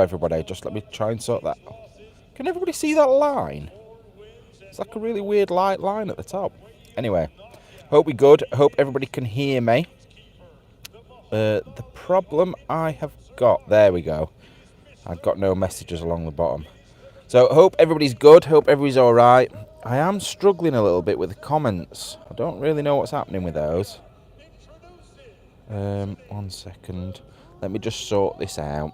everybody. Just let me try and sort that. Can everybody see that line? It's like a really weird light line at the top. Anyway, hope we're good. Hope everybody can hear me. The problem I have got... There we go. I've got no messages along the bottom. So, hope everybody's good. Hope everybody's alright. I am struggling a little bit with the comments. I don't really know what's happening with those. 1 second. Let me just sort this out.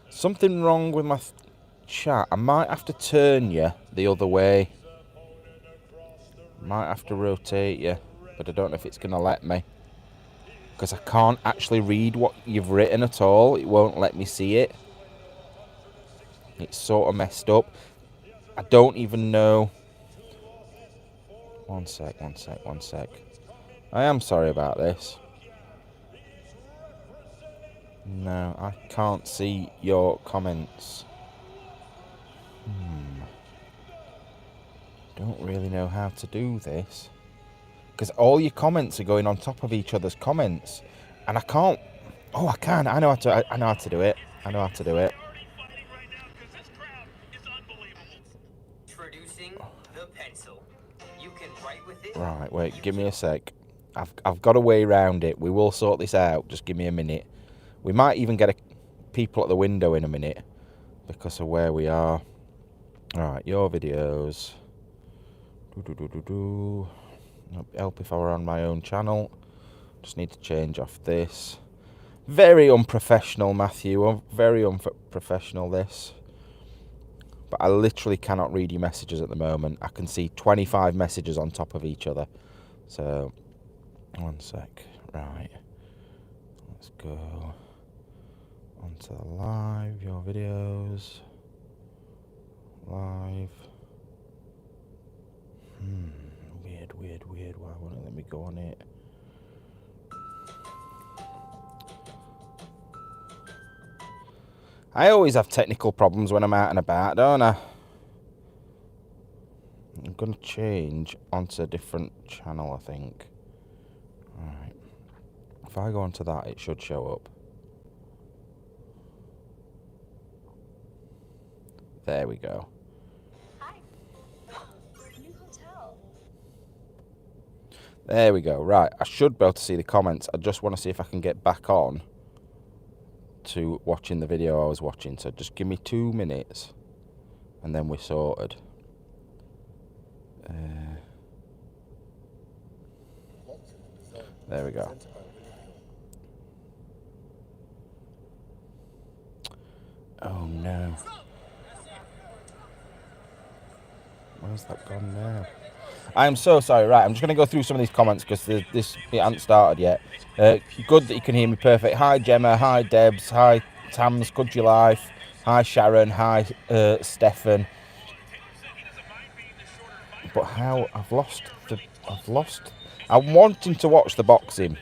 Something wrong with my chat. I might have to turn you the other way. Might have to rotate you, but I don't know if it's going to let me. Because I can't actually read what you've written at all. It won't let me see it. It's sort of messed up. I don't even know. 1 sec. I am sorry about this. No, I can't see your comments. Don't really know how to do this. Because all your comments are going on top of each other's comments. And I can't... Oh, I can. I know how to do it. Right, wait, give me a sec. I've got a way around it. We will sort this out. Just give me a minute. We might even get people at the window in a minute because of where we are. Alright, your videos. Help if I were on my own channel. Just need to change off this. Very unprofessional, Matthew. Very unprofessional, this. But I literally cannot read your messages at the moment. I can see 25 messages on top of each other. So, 1 sec. Right. Let's go onto the live, your videos. Live. Weird. Why won't it let me go on it? I always have technical problems when I'm out and about, don't I? I'm going to change onto a different channel, I think. Alright. If I go onto that, it should show up. There we go. Hi. New hotel. There we go. Right, I should be able to see the comments. I just want to see if I can get back on to watching the video I was watching. So just give me 2 minutes and then we're sorted. There we go. Oh no. Where's that gone now? I'm so sorry. Right, I'm just going to go through some of these comments because it hasn't started yet. Good that you can hear me perfect. Hi Gemma, hi Debs, hi Tams, Country Life, hi Sharon, hi Stefan. But how I've lost. I'm wanting to watch the boxing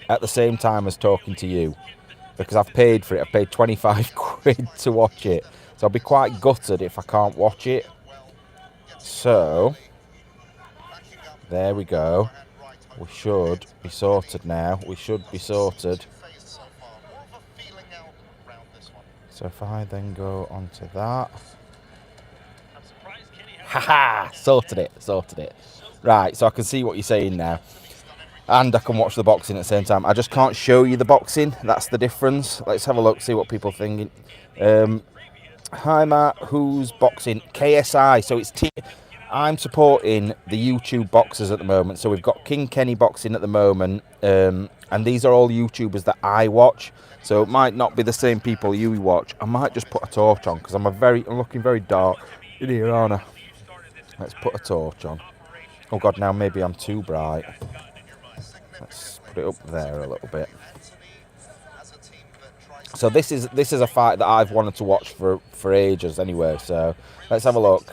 at the same time as talking to you because I've paid for it. I've paid 25 quid to watch it, so I'll be quite gutted if I can't watch it. So there we go. We should be sorted now. So if I then go onto that. Haha! Sorted it. Right, so I can see what you're saying now. And I can watch the boxing at the same time. I just can't show you the boxing. That's the difference. Let's have a look, see what people are thinking. Hi Matt, who's boxing? KSI. So it's I'm supporting the YouTube boxers at the moment. So we've got King Kenny boxing at the moment. And these are all YouTubers that I watch. So it might not be the same people you watch. I might just put a torch on because I'm looking very dark in here, aren't I? Let's put a torch on. Oh God, now maybe I'm too bright. Let's put it up there a little bit. So this is a fight that I've wanted to watch for ages anyway. So let's have a look.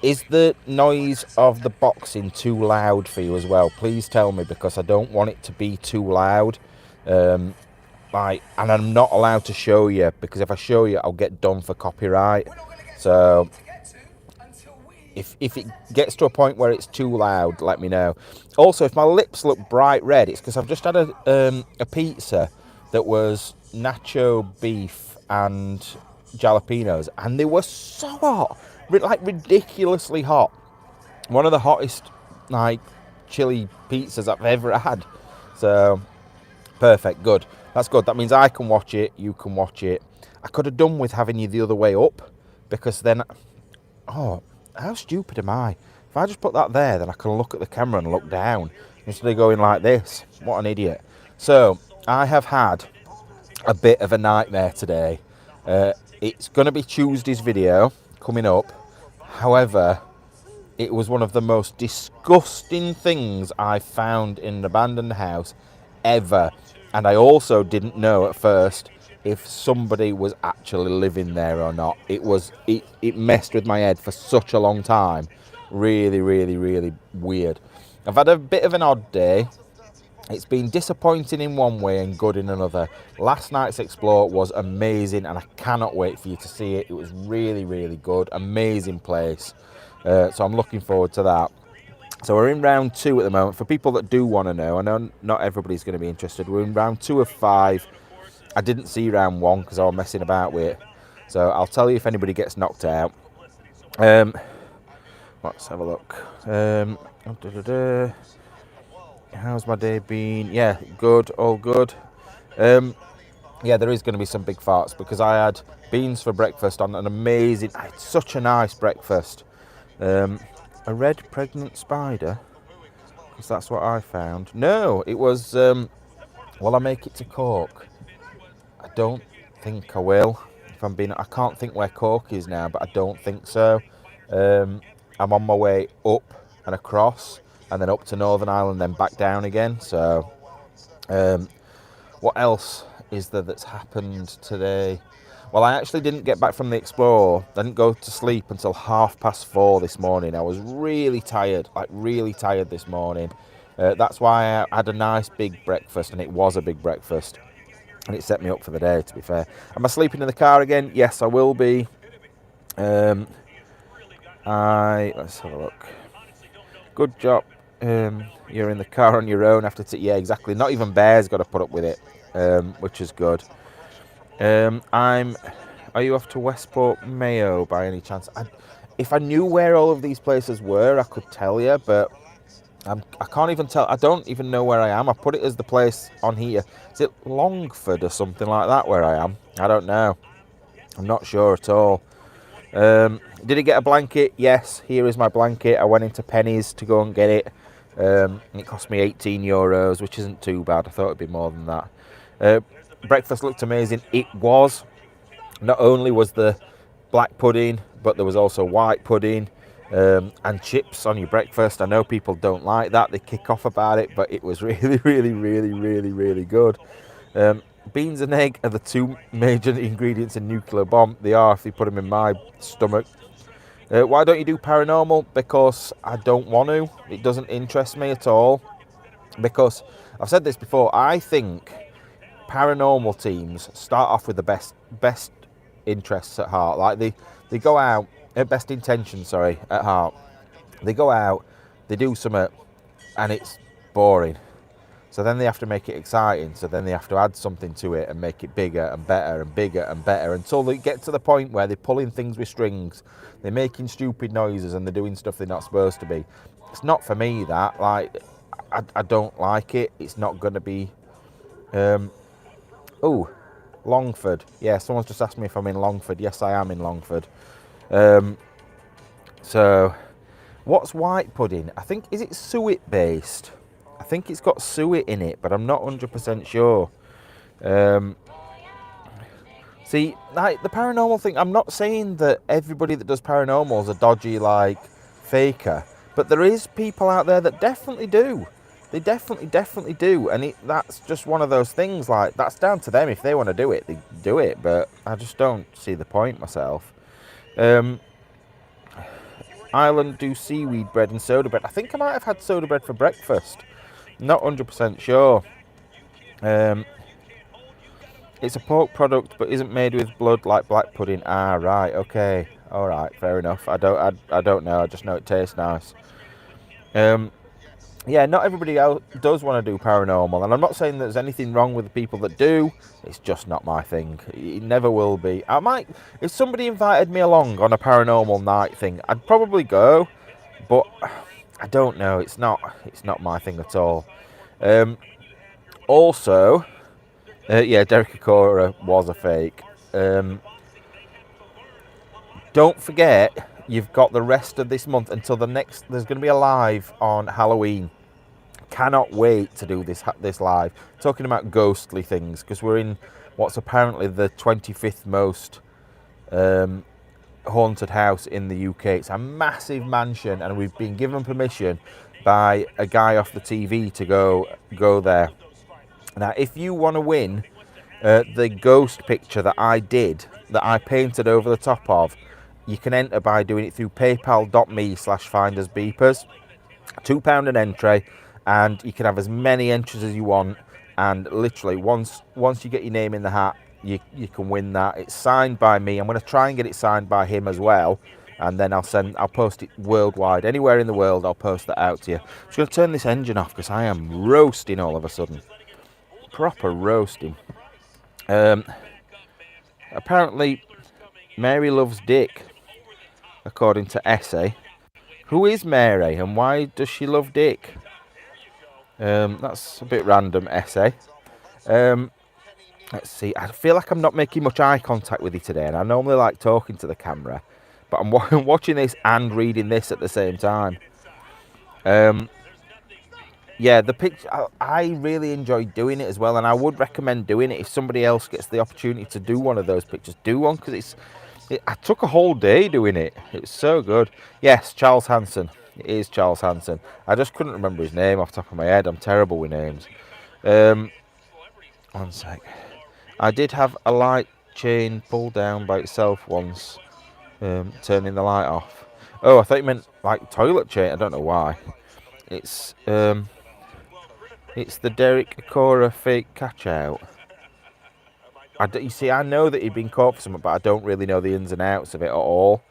Is the noise of the boxing too loud for you as well? Please tell me because I don't want it to be too loud. And I'm not allowed to show you because if I show you, I'll get done for copyright. So If it gets to a point where it's too loud, let me know. Also, if my lips look bright red, it's because I've just had a pizza that was nacho beef and jalapenos, and they were so hot, like ridiculously hot. One of the hottest, like, chili pizzas I've ever had. So, perfect, good. That's good. That means I can watch it, you can watch it. I could have done with having you the other way up, because then, oh, how stupid am I? If I just put that there, then I can look at the camera and look down instead of going like this. What an idiot. So, I have had a bit of a nightmare today. It's going to be Tuesday's video coming up. However, it was one of the most disgusting things I found in an abandoned house ever. And I also didn't know at first if somebody was actually living there or not. It messed with my head for such a long time. Really, really, really weird. I've had a bit of an odd day. It's been disappointing in one way and good in another. Last night's Explore was amazing, and I cannot wait for you to see it. It was really, really good. Amazing place. So I'm looking forward to that. So we're in round 2 at the moment. For people that do want to know, I know not everybody's going to be interested. We're in round 2 of 5. I didn't see round 1 because I was messing about with it. So I'll tell you if anybody gets knocked out. Let's have a look. How's my day been? Yeah, good, all good. Yeah, there is going to be some big farts because I had beans for breakfast on an amazing, I had such a nice breakfast. A red pregnant spider, because that's what I found. No, it was, will I make it to Cork? I don't think I will. If I'm being, I can't think where Cork is now, but I don't think so. I'm on my way up and across, and then up to Northern Ireland, then back down again. So, what else is there that's happened today? Well, I actually didn't get back from the Explore. I didn't go to sleep until 4:30 this morning. I was really tired, like really tired this morning. That's why I had a nice big breakfast, and it was a big breakfast. And it set me up for the day, to be fair. Am I sleeping in the car again? Yes, I will be. Let's have a look. Good job. You're in the car on your own after yeah, exactly. Not even Bear's got to put up with it, which is good. Are you off to Westport Mayo by any chance? If I knew where all of these places were, I could tell you, but I can't even tell. I don't even know where I am. I put it as the place on here. Is it Longford or something like that where I am? I don't know. I'm not sure at all. Did I get a blanket? Yes, here is my blanket. I went into Penny's to go and get it. And it cost me €18, which isn't too bad. I thought it'd be more than that. Breakfast looked amazing. It was. Not only was the black pudding, but there was also white pudding and chips on your breakfast. I know people don't like that. They kick off about it, but it was really, really, really, really, really good. Beans and egg are the 2 major ingredients in nuclear bomb. They are if you put them in my stomach. Why don't you do paranormal? Because I don't want to. It doesn't interest me at all. Because I've said this before. I think paranormal teams start off with the best interests at heart. Like they go out best intentions. Sorry, at heart. They go out. They do something, and it's boring. So then they have to make it exciting. So then they have to add something to it and make it bigger and better and bigger and better until they get to the point where they're pulling things with strings. They're making stupid noises and they're doing stuff they're not supposed to be. It's not for me, that. Like, I don't like it. It's not going to be... Longford. Yeah, someone's just asked me if I'm in Longford. Yes, I am in Longford. So, what's white pudding? I think, is it suet based? I think it's got suet in it, but I'm not 100% sure. See, like the paranormal thing, I'm not saying that everybody that does paranormal is a dodgy, like, faker. But there is people out there that definitely do. They definitely do. And that's just one of those things, like, that's down to them. If they want to do it, they do it. But I just don't see the point myself. Ireland do seaweed bread and soda bread. I think I might have had soda bread for breakfast. Not 100% sure. It's a pork product, but isn't made with blood like black pudding. Ah, right, okay. All right, fair enough. I don't know. I just know it tastes nice. Yeah, not everybody else does want to do paranormal, and I'm not saying there's anything wrong with the people that do. It's just not my thing. It never will be. I might, if somebody invited me along on a paranormal night thing, I'd probably go, but I don't know. It's not my thing at all. Also, yeah, Derek Akora was a fake. Don't forget, you've got the rest of this month until the next. There's going to be a live on Halloween. Cannot wait to do this live. Talking about ghostly things, because we're in what's apparently the 25th most haunted house in the UK. It's a massive mansion, and we've been given permission by a guy off the TV to go there. Now, if you want to win the ghost picture that I painted over the top of, you can enter by doing it through paypal.me/findersbeepers. £2 an entry, and you can have as many entries as you want. And literally, once you get your name in the hat, you can win that. It's signed by me. I'm going to try and get it signed by him as well, and then I'll post it worldwide, anywhere in the world. I'll post that out to you. I'm just going to turn this engine off because I am roasting all of a sudden, proper roasting. Apparently, Mary loves Dick, according to Essay. Who is Mary and why does she love Dick? That's a bit random, Essay. Let's see. I feel like I'm not making much eye contact with you today, and I normally like talking to the camera, but I'm watching this and reading this at the same time. Yeah, the picture, I really enjoy doing it as well, and I would recommend doing it if somebody else gets the opportunity to do one of those pictures. Do one, because I took a whole day doing it. It's so good. Yes, Charles Hanson. It is Charles Hanson. I just couldn't remember his name off the top of my head. I'm terrible with names. One sec. I did have a light chain pulled down by itself once, turning the light off. Oh, I thought you meant like toilet chain. I don't know why. It's the Derek Akora fake catch out. You see, I know that he'd been caught for something, but I don't really know the ins and outs of it at all.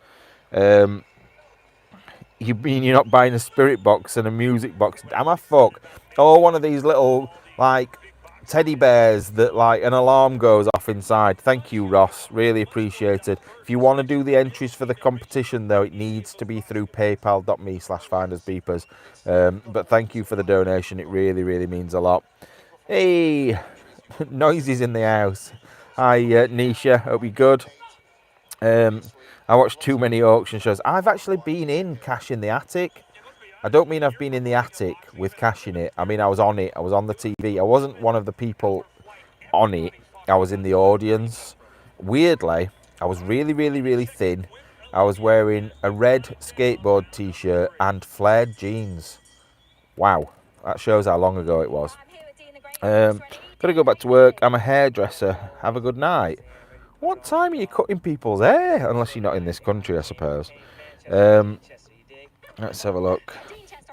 You mean you're not buying a spirit box and a music box? Am I fuck? Or one of these little, like, teddy bears that, like, an alarm goes off inside. Thank you, Ross. Really appreciated. If you want to do the entries for the competition, though, it needs to be through paypal.me/findersbeepers. But thank you for the donation. It really, really means a lot. Hey, Noisy's in the house. Hi, Nisha. Hope you're good. I watched too many auction shows. I've actually been in Cash in the Attic. I don't mean I've been in the attic with Cash in it. I mean I was on it. I was on the TV. I wasn't one of the people on it. I was in the audience. Weirdly, I was really, really, really thin. I was wearing a red skateboard t-shirt and flared jeans. Wow, that shows how long ago it was. Gotta go back to work. I'm a hairdresser. Have a good night. What time are you cutting people's hair? Unless you're not in this country, I suppose. Let's have a look.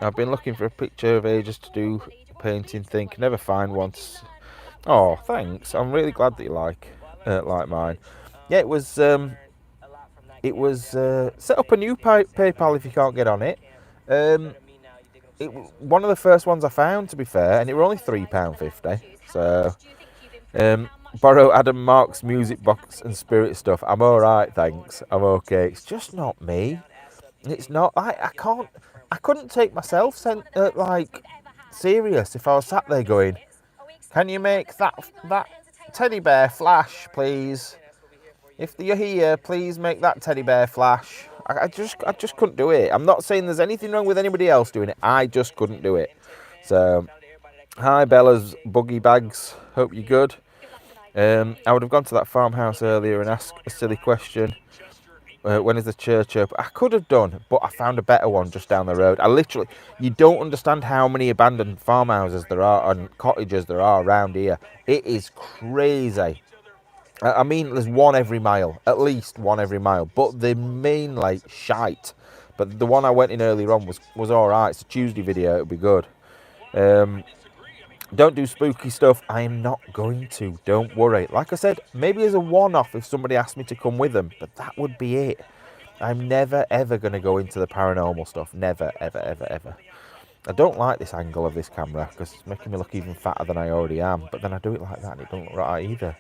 I've been looking for a picture of ages to do a painting thing. Can never find one. Oh, thanks. I'm really glad that you like mine. Yeah, it was set up a new PayPal if you can't get on it. One of the first ones I found, to be fair, and it were only £3.50. So, borrow Adam Mark's music box and spirit stuff. I'm all right, thanks. I'm okay. It's just not me. It's not. I couldn't take myself serious if I was sat there going, "Can you make that teddy bear flash, please? If you're here, please make that teddy bear flash." I just couldn't do it. I'm not saying there's anything wrong with anybody else doing it. I just couldn't do it. So, hi Bella's buggy bags. Hope you're good. I would have gone to that farmhouse earlier and asked a silly question. When is the church open? I could have done, but I found a better one just down the road. You don't understand how many abandoned farmhouses there are and cottages there are around here. It is crazy. I mean, there's one every mile, at least one every mile, but they're mainly shite. But the one I went in earlier on was all right. It's a Tuesday video. It'll be good. Don't do spooky stuff. I am not going to. Don't worry. Like I said, maybe as a one-off if somebody asked me to come with them, but that would be it. I'm never ever going to go into the paranormal stuff. Never, ever, ever, ever. I don't like this angle of this camera because it's making me look even fatter than I already am. But then I do it like that and it don't look right either.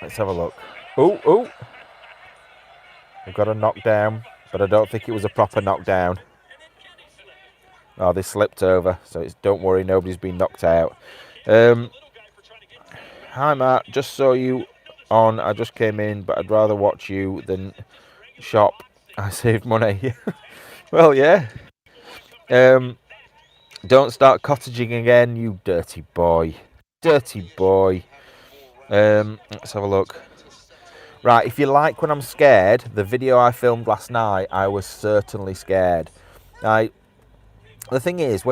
Let's have a look. Oh, we've got a knockdown, but I don't think it was a proper knockdown. Oh, they slipped over, so it's don't worry, nobody's been knocked out. Hi Matt, just saw you on. I just came in, but I'd rather watch you than shop. I saved money. Well, yeah. Don't start cottaging again, you dirty boy. Dirty boy. Let's have a look. Right, if you like when I'm scared, the video I filmed last night, I was certainly scared. The thing is,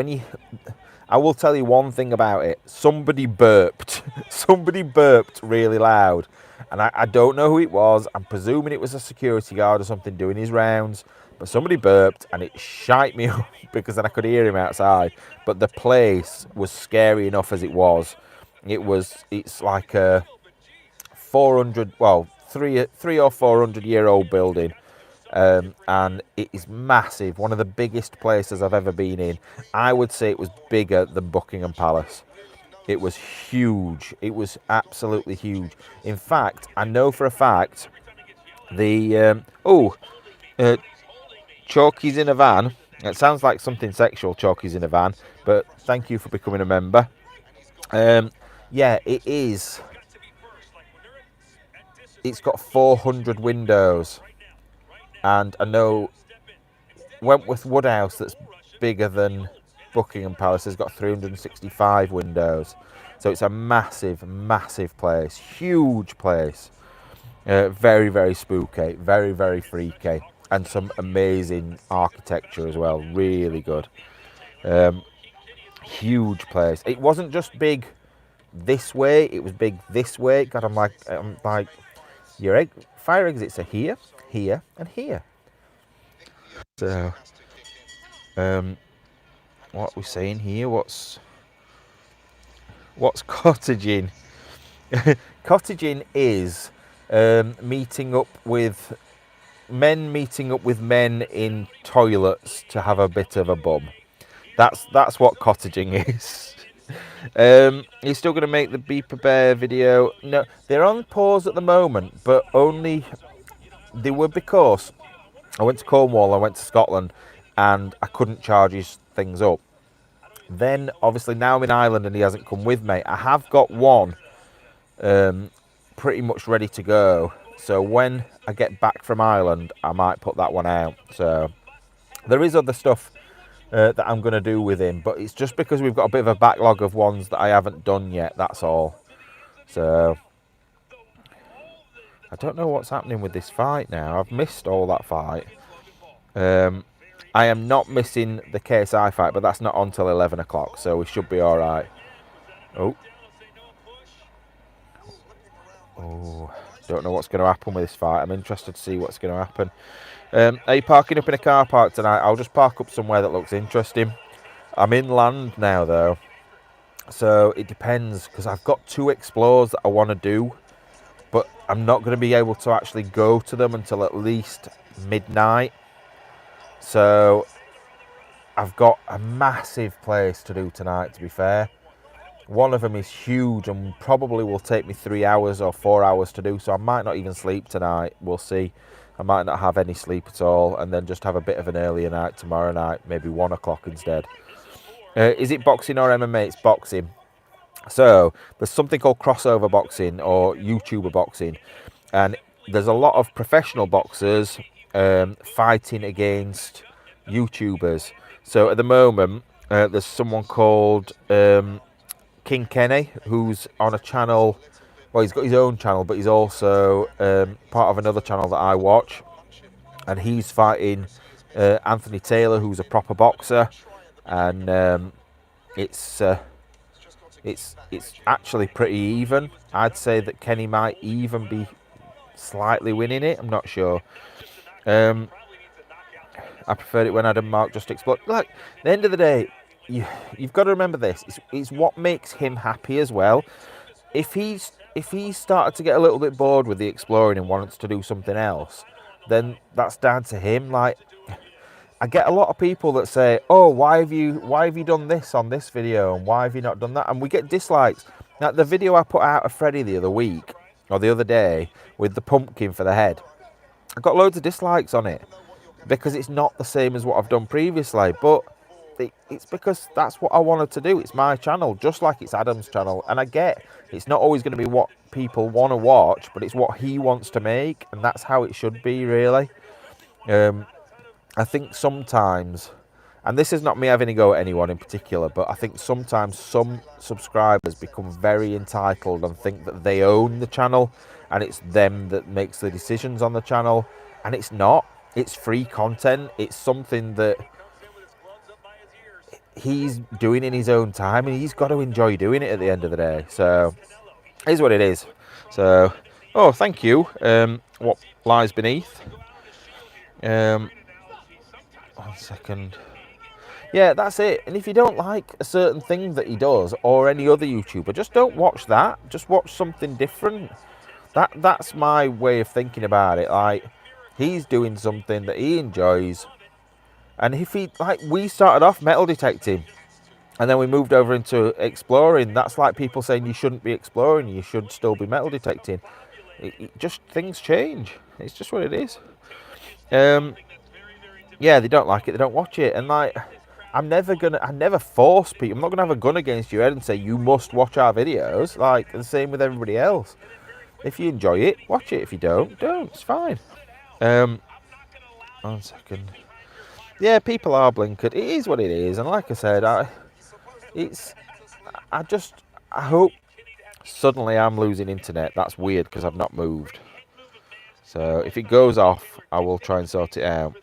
I will tell you one thing about it. Somebody burped. Somebody burped really loud. And I don't know who it was. I'm presuming it was a security guard or something doing his rounds. But somebody burped and it shite me up because then I could hear him outside. But the place was scary enough as it was. It's like a 3 or 400 year old building. And it is massive, one of the biggest places I've ever been in. I would say it was bigger than Buckingham Palace. It was huge. It was absolutely huge. In fact, I know for a fact Chalky's in a van. It sounds like something sexual, Chalky's in a van, but thank you for becoming a member. Yeah, it is. It's got 400 windows. And I know Wentworth Woodhouse, that's bigger than Buckingham Palace, has got 365 windows. So it's a massive, massive place. Huge place. Very, very spooky. Very, very freaky. And some amazing architecture as well. Really good. Huge place. It wasn't just big this way. It was big this way. God, I'm like your fire exits are here, here, and here. So, what are we saying here? What's cottaging? Cottaging is meeting up with men in toilets to have a bit of a bum. That's what cottaging is. You're still going to make the Beeper Bear video? No, they're on pause at the moment, but only they were because I went to Cornwall, I went to Scotland, and I couldn't charge his things up. Then, obviously, now I'm in Ireland and he hasn't come with me. I have got one pretty much ready to go. So when I get back from Ireland, I might put that one out. So there is other stuff that I'm going to do with him, but it's just because we've got a bit of a backlog of ones that I haven't done yet, that's all. So I don't know what's happening with this fight now. I've missed all that fight. I am not missing the KSI fight, but that's not on till 11 o'clock, so we should be all right. Oh, don't know what's going to happen with this fight. I'm interested to see what's going to happen. Are you parking up in a car park tonight? I'll just park up somewhere that looks interesting. I'm inland now, though, so it depends, because I've got 2 explores that I want to do, but I'm not going to be able to actually go to them until at least midnight. So I've got a massive place to do tonight, to be fair. One of them is huge and probably will take me 3 hours or 4 hours to do, so I might not even sleep tonight. We'll see. I might not have any sleep at all, and then just have a bit of an earlier night tomorrow night, maybe 1 o'clock instead. Is it boxing or MMA? It's boxing. So there's something called crossover boxing or YouTuber boxing, and there's a lot of professional boxers fighting against YouTubers. So at the moment, there's someone called King Kenny, who's on a channel. Well, he's got his own channel, but he's also part of another channel that I watch, and he's fighting Anthony Taylor, who's a proper boxer, and it's actually pretty even. I'd say that Kenny might even be slightly winning it. I'm not sure. I preferred it when Adam Mark just exploded. Look, at the end of the day, you've got to remember this. It's what makes him happy as well. If he started to get a little bit bored with the exploring and wants to do something else, then that's down to him. Like, I get a lot of people that say, "Oh, why have you done this on this video, and why have you not done that?" And we get dislikes. Like the video I put out of Freddie the other week or the other day with the pumpkin for the head, I got loads of dislikes on it because it's not the same as what I've done previously. But it's because that's what I wanted to do. It's my channel, just like it's Adam's channel. And I get it's not always going to be what people want to watch, but it's what he wants to make, and that's how it should be, really. I think sometimes, and this is not me having a go at anyone in particular, but I think sometimes some subscribers become very entitled and think that they own the channel and it's them that makes the decisions on the channel, and it's not. It's free content. It's something that he's doing in his own time, and he's got to enjoy doing it at the end of the day. So it is what it is. So, oh, thank you. What lies beneath? 1 second. Yeah, that's it. And if you don't like a certain thing that he does or any other YouTuber, just don't watch that. Just watch something different. That's my way of thinking about it. Like, he's doing something that he enjoys. And if he, like, we started off metal detecting and then we moved over into exploring. That's like people saying you shouldn't be exploring, you should still be metal detecting. Just things change. It's just what it is. Yeah, they don't like it, they don't watch it. And like, I never force people. I'm not gonna have a gun against your head and say you must watch our videos. Like, the same with everybody else. If you enjoy it, watch it. If you don't. It's fine. 1 second. Yeah, people are blinkered. It is what it is. And like I said, I hope suddenly I'm losing internet. That's weird because I've not moved. So if it goes off, I will try and sort it out.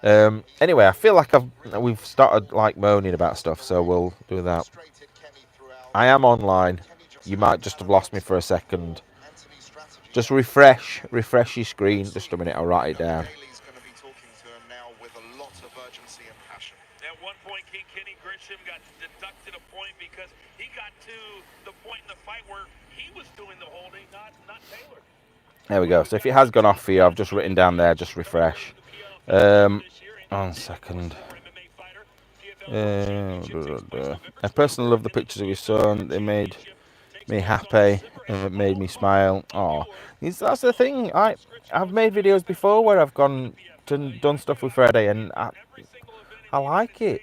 Anyway, I feel like we've started like moaning about stuff, so we'll do that. I am online. You might just have lost me for a second. Just refresh your screen. Just a minute, I'll write it down. At one point, Kenny Grisham got deducted a point because he got to the point in the fight where he was doing the holding, not Taylor. There we go. So if it has gone off for you, I've just written down there, just refresh. 1 second. I personally love the pictures of your son. They made me happy and it made me smile. Oh, that's the thing. I've made videos before where I've done stuff with Freddie, and I like it.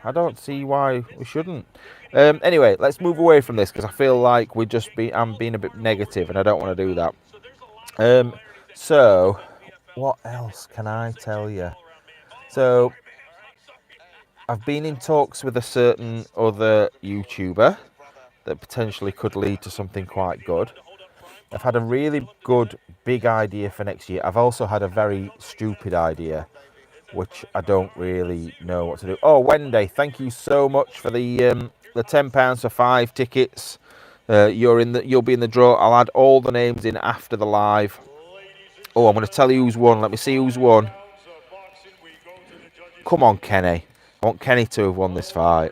I don't see why we shouldn't. Anyway, let's move away from this because I feel like I'm being a bit negative, and I don't want to do that. So, what else can I tell you? So, I've been in talks with a certain other YouTuber that potentially could lead to something quite good. I've had a really good big idea for next year. I've also had a very stupid idea, which I don't really know what to do. Oh, Wendy, thank you so much for the £10 for 5 tickets. You'll be in the draw. I'll add all the names in after the live. Oh, I'm going to tell you who's won. Let me see who's won. Come on, Kenny. I want Kenny to have won this fight.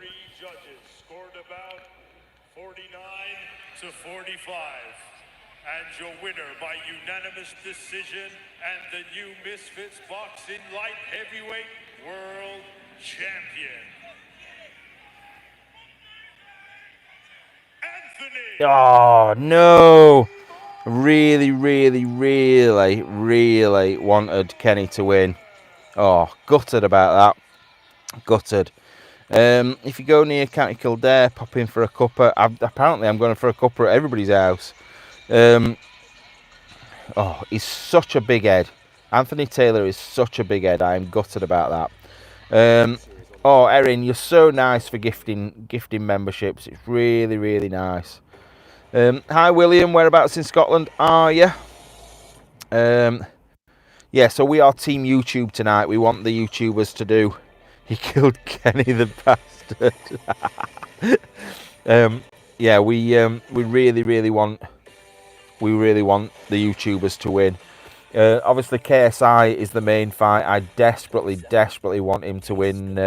49-45. And your winner by unanimous decision and the new Misfits Boxing Light Heavyweight World Champion, Anthony. Oh, no. Really, really, really, really wanted Kenny to win. Oh, gutted about that. Gutted. If you go near County Kildare, pop in for a cuppa. Apparently, I'm going for a cuppa at everybody's house. Oh, he's such a big head. Anthony Taylor is such a big head. I am gutted about that. Oh, Erin, you're so nice for gifting memberships. It's really, really nice. Hi, William. Whereabouts in Scotland are you? Yeah, so we are Team YouTube tonight. We want the YouTubers to do. He killed Kenny the bastard. Yeah, we really want the YouTubers to win. Obviously, KSI is the main fight. I desperately want him to win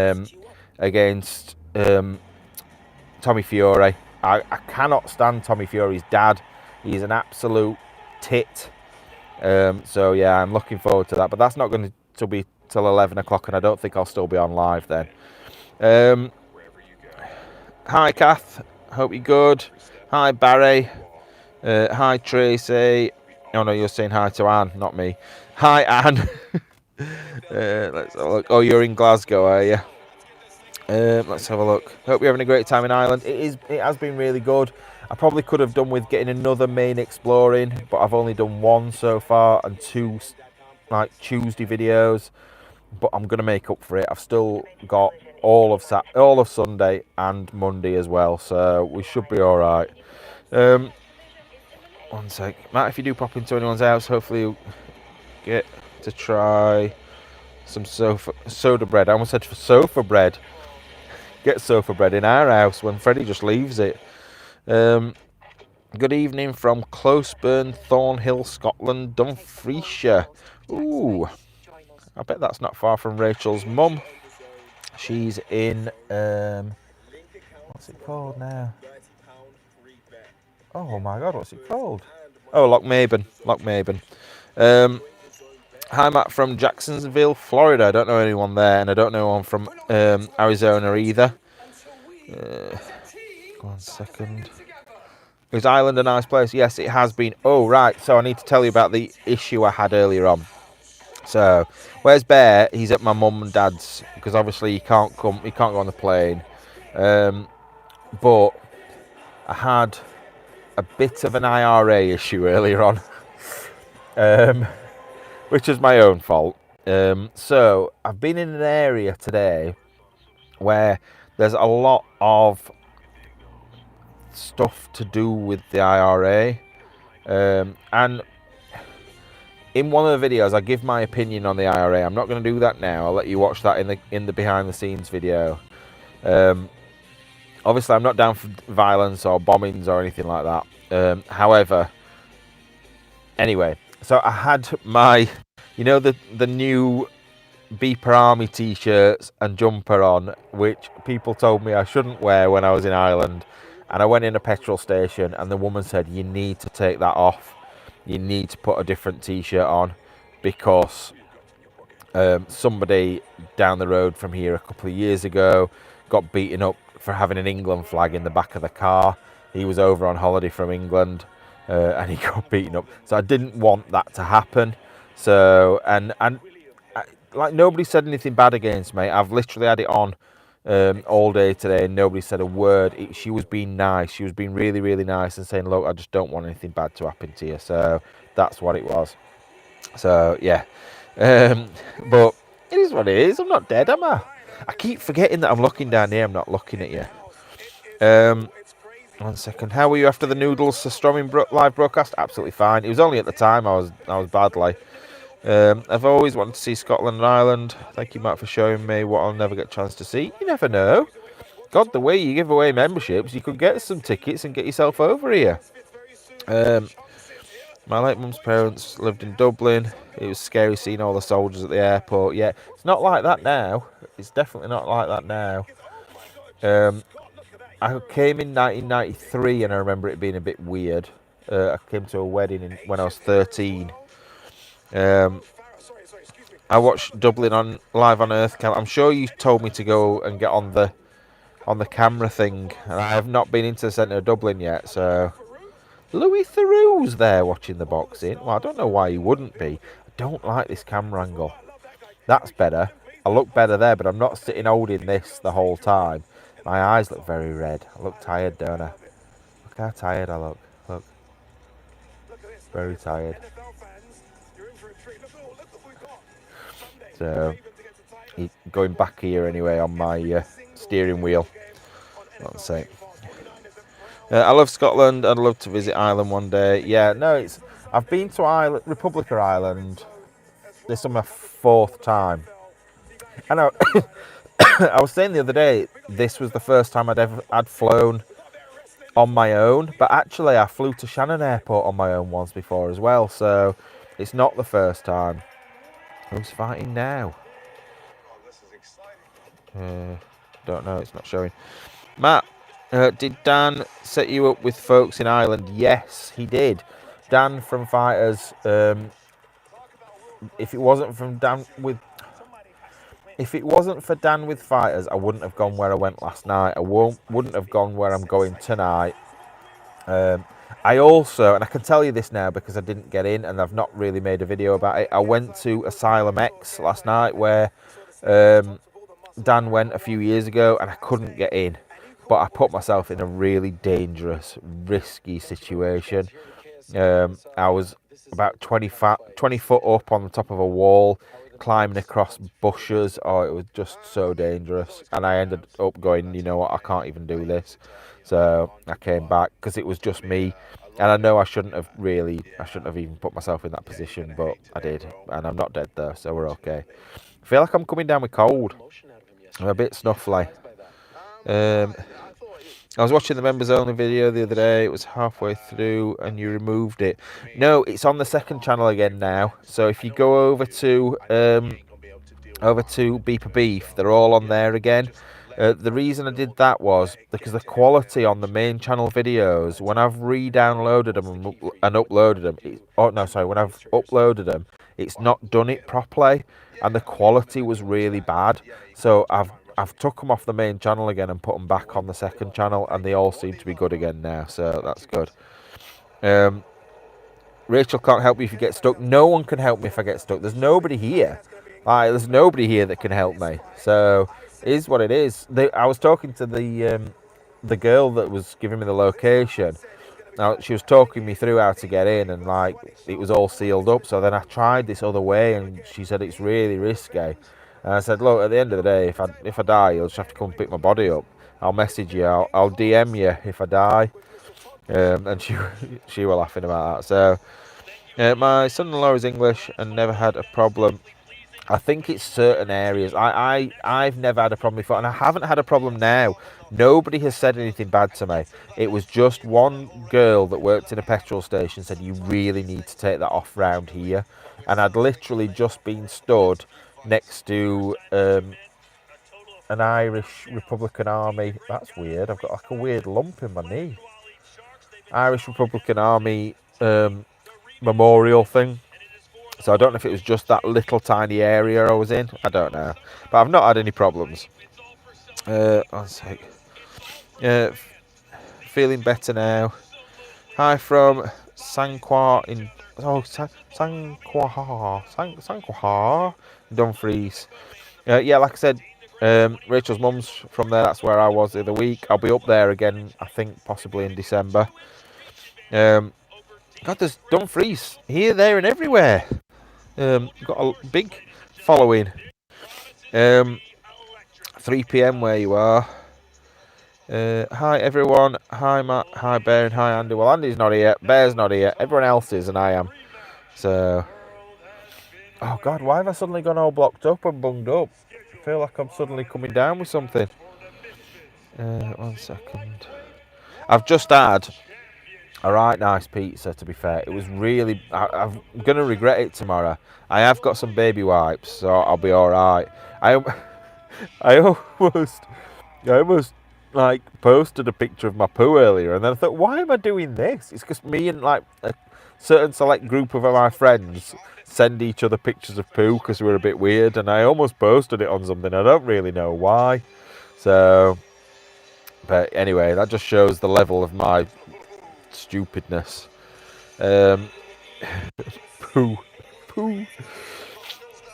against Tommy Fury. I cannot stand Tommy Fury's dad. He's an absolute tit. So yeah, I'm looking forward to that. But that's not going to be till 11 o'clock, and I don't think I'll still be on live then. Hi, Kath. Hope you're good. Hi, Barry. Hi, Tracy. Oh no, you're saying hi to Anne, not me. Hi, Anne. Let's have a look. Oh, you're in Glasgow, are you? Let's have a look. Hope you're having a great time in Ireland. It has been really good. I probably could have done with getting another main exploring, but I've only done one so far and two like Tuesday videos. But I'm gonna make up for it. I've still got all of Sunday and Monday as well, so we should be all right. One sec, Matt. If you do pop into anyone's house, hopefully you get to try some soda bread. I almost said for sofa bread. Get sofa bread in our house when Freddie just leaves it. Good evening from Closeburn, Thornhill, Scotland, Dumfriesshire. Ooh, I bet that's not far from Rachel's mum. She's in, what's it called now? Oh my God, what's it called? Oh, Lochmaben. Hi, Matt from Jacksonville, Florida. I don't know anyone there, and I don't know anyone from Arizona either. 1 second. Is Ireland a nice place? Yes, it has been. Oh, right. So I need to tell you about the issue I had earlier on. So, where's Bear? He's at my mum and dad's because obviously he can't come. He can't go on the plane. But I had a bit of an IRA issue earlier on, which is my own fault. So I've been in an area today where there's a lot of stuff to do with the IRA, and in one of the videos I give my opinion on the IRA. I'm not going to do that now. I'll let you watch that in the behind the scenes video. Obviously I'm not down for violence or bombings or anything like that. However, anyway, so I had my, the new Beeper Army t-shirts and jumper on, which people told me I shouldn't wear when I was in Ireland. And I went in a petrol station and the woman said, you need to take that off. You need to put a different t-shirt on because somebody down the road from here a couple of years ago got beaten up for having an England flag in the back of the car. He was over on holiday from England and he got beaten up. So I didn't want that to happen. So, and like nobody said anything bad against me. I've literally had it on all day today and nobody said a word. She was being nice. She was being really, really nice and saying, look, I just don't want anything bad to happen to you. So that's what it was. So yeah, but it is what it is. I'm not dead, am I? I keep forgetting that I'm looking down here. I'm not looking at you. 1 second. How were you after the Noodles Storming live broadcast? Absolutely fine. It was only at the time I was badly. I've always wanted to see Scotland and Ireland. Thank you, Matt, for showing me what I'll never get a chance to see. You never know. God, the way you give away memberships, you could get some tickets and get yourself over here. My late mum's parents lived in Dublin. It was scary seeing all the soldiers at the airport. Yeah, it's not like that now. It's definitely not like that now. I came in 1993 and I remember it being a bit weird. I came to a wedding when I was 13. I watched Dublin on live on Earthcam. I'm sure you told me to go and get on the camera thing, and I have not been into the centre of Dublin yet. So Louis Theroux's there watching the boxing. Well, I don't know why he wouldn't be. I don't like this camera angle. That's better. I look better there, but I'm not sitting holding this the whole time. My eyes look very red. I look tired, don't I? Look how tired I look. Look. Very tired. So, going back here anyway on my steering wheel. Let's see. I love Scotland. I'd love to visit Ireland one day. Yeah, no, I've been to Ireland, Republic of Ireland. This is my 4th time. I know. I was saying the other day, this was the first time I'd flown on my own, but actually I flew to Shannon Airport on my own once before as well, so it's not the first time. Who's fighting now? Don't know, it's not showing. Matt, did Dan set you up with folks in Ireland? Yes, he did. Dan from Fighters if it wasn't from Dan with, if it wasn't for Dan with Fighters, I wouldn't have gone where I went last night. I wouldn't have gone where I'm going tonight. I also, and I can tell you this now because I didn't get in and I've not really made a video about it. I went to Asylum X last night where Dan went a few years ago and I couldn't get in. But I put myself in a really dangerous, risky situation. I was about 20 foot up on the top of a wall, climbing across bushes. Oh, it was just so dangerous. And I ended up going, you know what, I can't even do this. So I came back because it was just me. And I know I shouldn't have even put myself in that position, but I did. And I'm not dead though, so we're okay. I feel like I'm coming down with cold. I'm a bit snuffly. I was watching the members only video the other day. It was halfway through and you removed it. No, it's on the second channel again now. So if you go over to Beeper Beef, they're all on there again. The reason I did that was because the quality on the main channel videos, when I've re-downloaded them and uploaded them, when I've uploaded them, it's not done it properly, and the quality was really bad. So I've took them off the main channel again and put them back on the second channel, and they all seem to be good again now. So that's good. Rachel can't help you if you get stuck. No one can help me if I get stuck. There's nobody here. There's nobody here that can help me. So it is what it is. I was talking to the girl that was giving me the location. Now she was talking me through how to get in, and like it was all sealed up. So then I tried this other way, and she said it's really risky. And I said, look, at the end of the day, if I die, you'll just have to come pick my body up. I'll message you. I'll DM you if I die. And she were laughing about that. So my son-in-law is English and never had a problem. I think it's certain areas. I've never had a problem before, and I haven't had a problem now. Nobody has said anything bad to me. It was just one girl that worked in a petrol station said you really need to take that off round here, and I'd literally just been stood next to an Irish Republican Army. That's weird. I've got like a weird lump in my knee. Irish Republican Army memorial thing. So I don't know if it was just that little tiny area I was in. I don't know. But I've not had any problems. One sec. Feeling better now. Hi from Sanquhar in Sanquhar in Dumfries. Yeah, like I said, Rachel's mum's from there. That's where I was the other week. I'll be up there again, I think, possibly in December. God, there's Dumfries here, there, and everywhere. Got a big following. 3 p.m. where you are. Hi everyone. Hi Matt. Hi Bear and hi Andy. Well, Andy's not here. Bear's not here. Everyone else is, and I am. So, oh God, why have I suddenly gone all blocked up and bunged up? I feel like I'm suddenly coming down with something. 1 second. I've just had a right nice pizza, to be fair. It was really... I'm going to regret it tomorrow. I have got some baby wipes, so I'll be alright. I almost like posted a picture of my poo earlier, and then I thought, why am I doing this? It's because me and like a certain select group of my friends send each other pictures of poo because we're a bit weird, and I almost posted it on something. I don't really know why. So, but anyway, that just shows the level of my stupidness. Poo.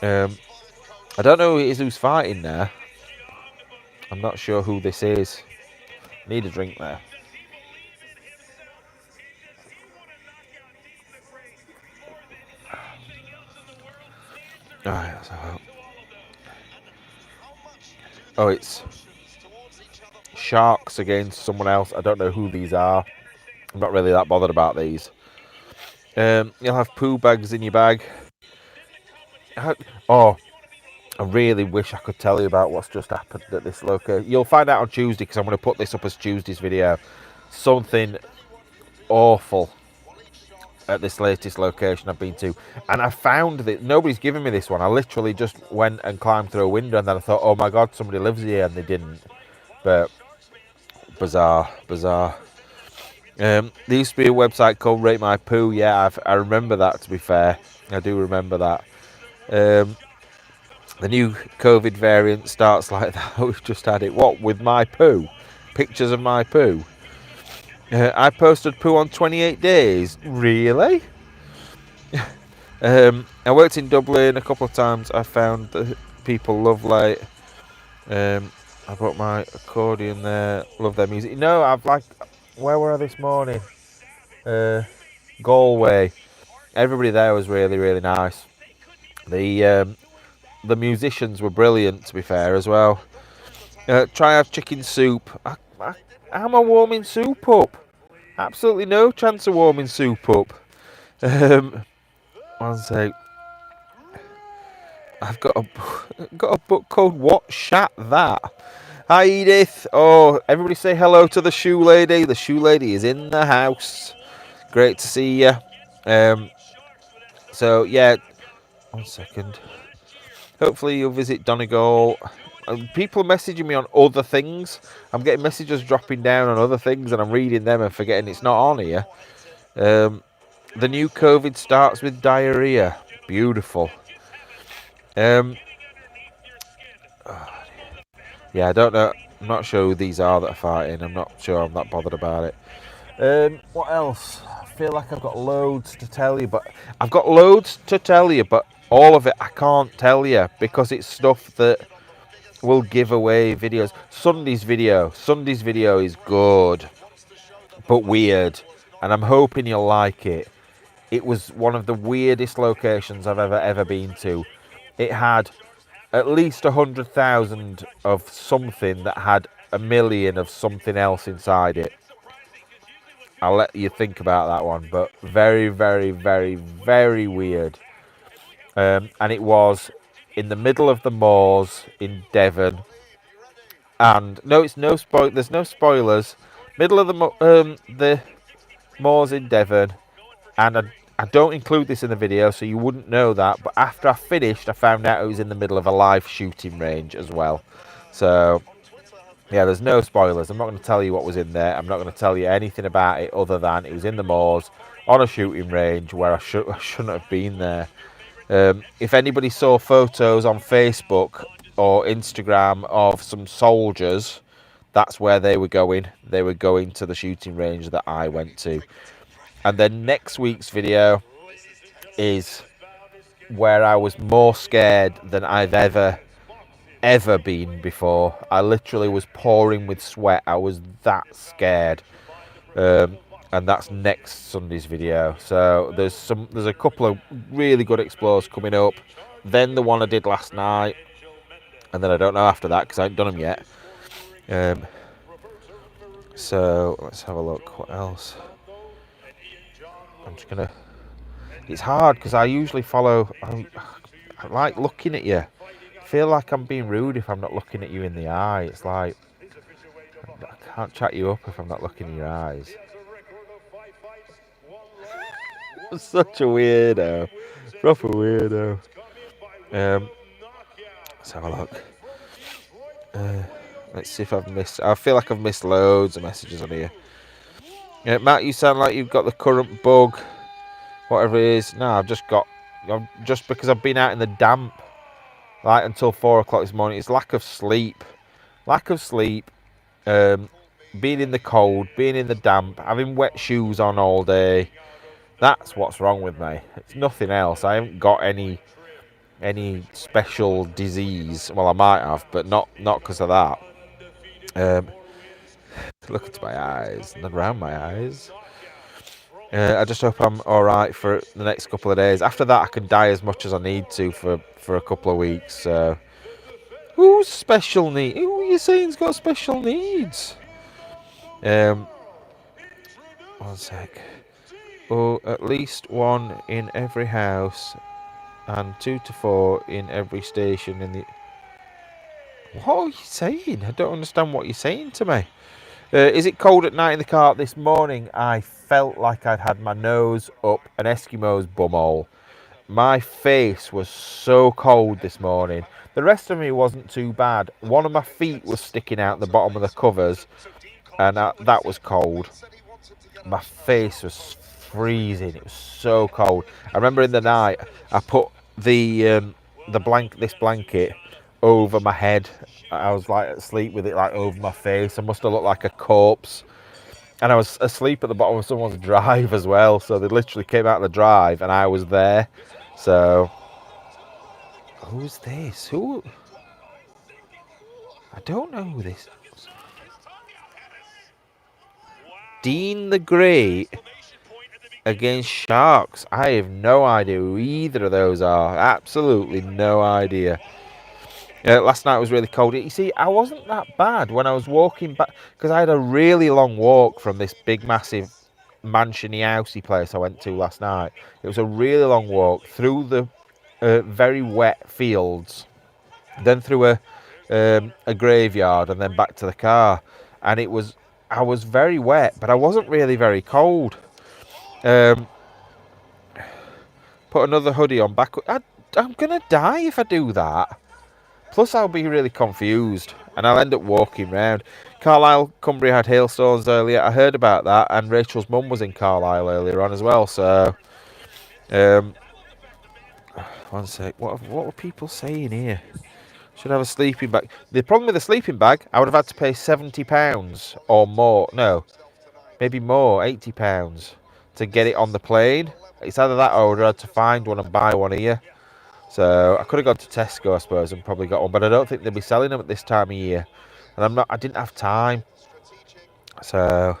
I don't know who it is who's fighting there. I'm not sure who this is. Need a drink there. Alright, so. Oh, it's Sharks against someone else. I don't know who these are. I'm not really that bothered about these. You'll have poo bags in your bag. I really wish I could tell you about what's just happened at this location. You'll find out on Tuesday because I'm going to put this up as Tuesday's video. Something awful at this latest location I've been to. And I found that nobody's given me this one. I literally just went and climbed through a window, and then I thought, oh my God, somebody lives here, and they didn't. But bizarre. There used to be a website called Rate My Poo. Yeah, I remember that, to be fair. I do remember that. Um, the new COVID variant starts like that. We've just had it. What, with my poo? Pictures of my poo. I posted poo on 28 days. Really? I worked in Dublin a couple of times. I found the people lovely. I brought my accordion there. Love their music. No, I've like. Where were I this morning? Galway. Everybody there was really, really nice. The musicians were brilliant, to be fair, as well. Try have chicken soup. How am I warming soup up? Absolutely no chance of warming soup up. One sec. I've got a book called What Shat That? Hi Edith. Oh, everybody say hello to the shoe lady. The shoe lady is in the house. Great to see you. So yeah, 1 second. Hopefully you'll visit Donegal. People are messaging me on other things. I'm getting messages dropping down on other things, and I'm reading them and forgetting it's not on here. The new COVID starts with diarrhea. Beautiful. Yeah, I don't know. I'm not sure who these are that are fighting. I'm not sure. I'm not bothered about it. What else? I feel like I've got loads to tell you, but all of it I can't tell you because it's stuff that will give away videos. Sunday's video is good, but weird, and I'm hoping you'll like it. It was one of the weirdest locations I've ever been to. It had at least 100,000 of something that had a million of something else inside it. I'll let you think about that one, but very, very, very, very weird. And it was in the middle of the moors in Devon. And no, it's no spoil. There's no spoilers. Middle of the moors in Devon, and I don't include this in the video, so you wouldn't know that. But after I finished, I found out it was in the middle of a live shooting range as well. So yeah, there's no spoilers. I'm not going to tell you what was in there. I'm not going to tell you anything about it other than it was in the moors on a shooting range where I shouldn't have been there. If anybody saw photos on Facebook or Instagram of some soldiers, that's where they were going. They were going to the shooting range that I went to. And then next week's video is where I was more scared than I've ever been before. I literally was pouring with sweat. I was that scared. And that's next Sunday's video. So there's a couple of really good explores coming up. Then the one I did last night, and then I don't know after that because I haven't done them yet. So let's have a look. What else? I'm just gonna. It's hard because I usually follow. I like looking at you. I feel like I'm being rude if I'm not looking at you in the eye. It's like I can't chat you up if I'm not looking in your eyes. Such a weirdo. Proper weirdo. Let's have a look. Let's see if I've missed. I feel like I've missed loads of messages on here. Matt, you sound like you've got the current bug. Whatever it is. No, just because I've been out in the damp like until 4 o'clock this morning. It's lack of sleep. Being in the cold, being in the damp, having wet shoes on all day. That's what's wrong with me. It's nothing else. I haven't got any special disease. Well, I might have, but not because of that. Look into my eyes and around my eyes. I just hope I'm all right for the next couple of days. After that, I can die as much as I need to for a couple of weeks. So, who's special need? Who are you saying's got special needs? 1 sec. Oh, at least one in every house, and 2 to 4 in every station in the. What are you saying? I don't understand what you're saying to me. Is it cold at night in the car? This morning I felt like I'd had my nose up an Eskimo's bumhole. My face was so cold this morning. The rest of me wasn't too bad. One of my feet was sticking out the bottom of the covers, and that was cold. My face was freezing. It was so cold. I remember in the night I put the this blanket over my head. I was like asleep with it like over my face. I must have looked like a corpse. And I was asleep at the bottom of someone's drive as well. So they literally came out of the drive and I was there. So who's this? Who? I don't know who this is. Dean the Great against Sharks. I have no idea who either of those are. Absolutely no idea. Last night was really cold. You see, I wasn't that bad when I was walking back because I had a really long walk from this big, massive mansiony housey place I went to last night. It was a really long walk through the very wet fields, then through a graveyard, and then back to the car. And I was very wet, but I wasn't really very cold. Put another hoodie on back. I'm gonna die if I do that. Plus, I'll be really confused, and I'll end up walking round. Carlisle, Cumbria had hailstones earlier. I heard about that, and Rachel's mum was in Carlisle earlier on as well. So, one sec. What were people saying here? Should have a sleeping bag. The problem with the sleeping bag, I would have had to pay £70 or more. No, maybe more, £80 to get it on the plane. It's either that or I would have had to find one and buy one here. So I could have gone to Tesco, I suppose, and probably got one, but I don't think they'll be selling them at this time of year. And I didn't have time. So,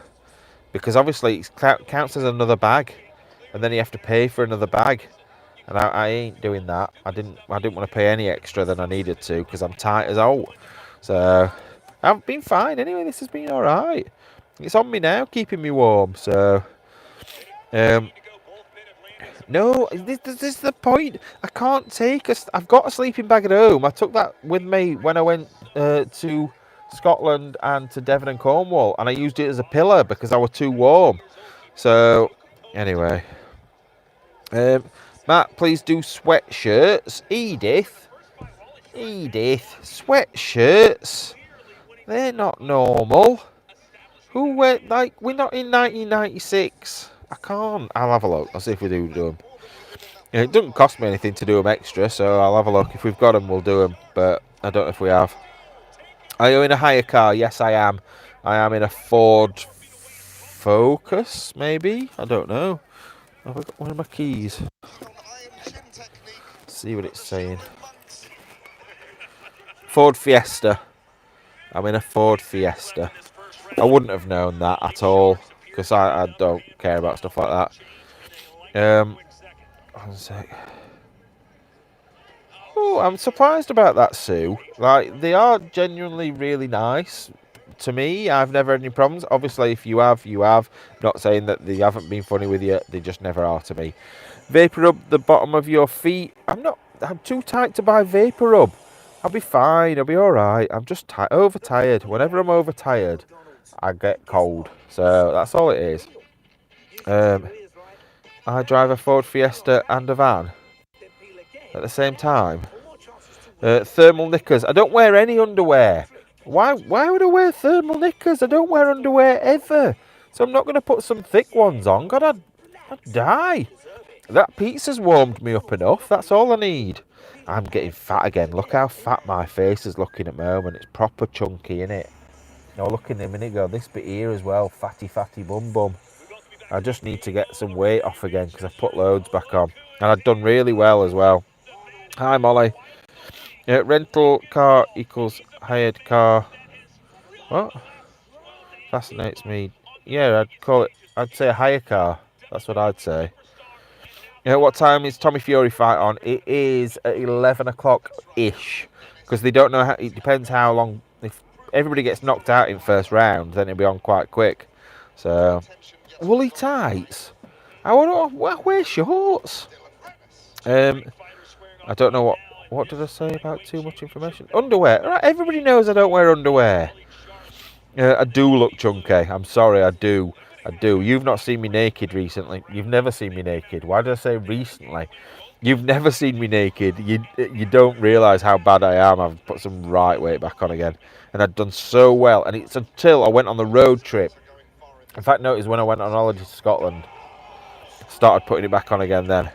because obviously it counts as another bag, and then you have to pay for another bag. And I ain't doing that. I didn't want to pay any extra than I needed to because I'm tight as out. So I've been fine anyway. This has been all right. It's on me now, keeping me warm. So no, this is the point. I can't take I've got a sleeping bag at home. I took that with me when I went to Scotland and to Devon and Cornwall, and I used it as a pillow because I was too warm. So anyway, Matt, please do sweatshirts. Edith, sweatshirts. They're not normal. Who wear, like, we're not in 1996. I can't. I'll have a look. I'll see if we do them. Yeah, it doesn't cost me anything to do them extra, so I'll have a look. If we've got them, we'll do them. But I don't know if we have. Are you in a hire car? Yes, I am. I am in a Ford Focus, maybe? I don't know. Have I got one of my keys? Let's see what it's saying. Ford Fiesta. I'm in a Ford Fiesta. I wouldn't have known that at all because I don't care about stuff like that. One sec. Oh, I'm surprised about that, Sue. Like, they are genuinely really nice to me. I've never had any problems. Obviously, if you have, you have. Not saying that they haven't been funny with you. They just never are to me. Vapor rub the bottom of your feet. I'm too tight to buy vapor rub. I'll be fine. I'll be all right. I'm just overtired. Whenever I'm overtired, I get cold. So that's all it is. I drive a Ford Fiesta and a van at the same time. Thermal knickers. I don't wear any underwear. Why would I wear thermal knickers? I don't wear underwear ever. So I'm not going to put some thick ones on. God, I'd die. That pizza's warmed me up enough. That's all I need. I'm getting fat again. Look how fat my face is looking at the moment. It's proper chunky, innit? No, looking a minute ago, this bit here as well. Fatty bum bum. I just need to get some weight off again because I've put loads back on. And I've done really well as well. Hi, Molly. Rental car equals hired car. What? Fascinates me. Yeah, I'd say a hire car. That's what I'd say. What time is Tommy Fury fight on? It is at 11 o'clock-ish. Because they don't know how, it depends how long. If everybody gets knocked out in first round, then it'll be on quite quick. So, woolly tights. I wear shorts. I don't know what did I say about too much information? Underwear. Right, everybody knows I don't wear underwear. I do look chunky. I'm sorry, I do. You've not seen me naked recently. You've never seen me naked. Why did I say recently? You've never seen me naked. You don't realise how bad I am. I've put some right weight back on again. And I've done so well. And it's until I went on the road trip. In fact, notice when I went on holiday to Scotland, started putting it back on again then.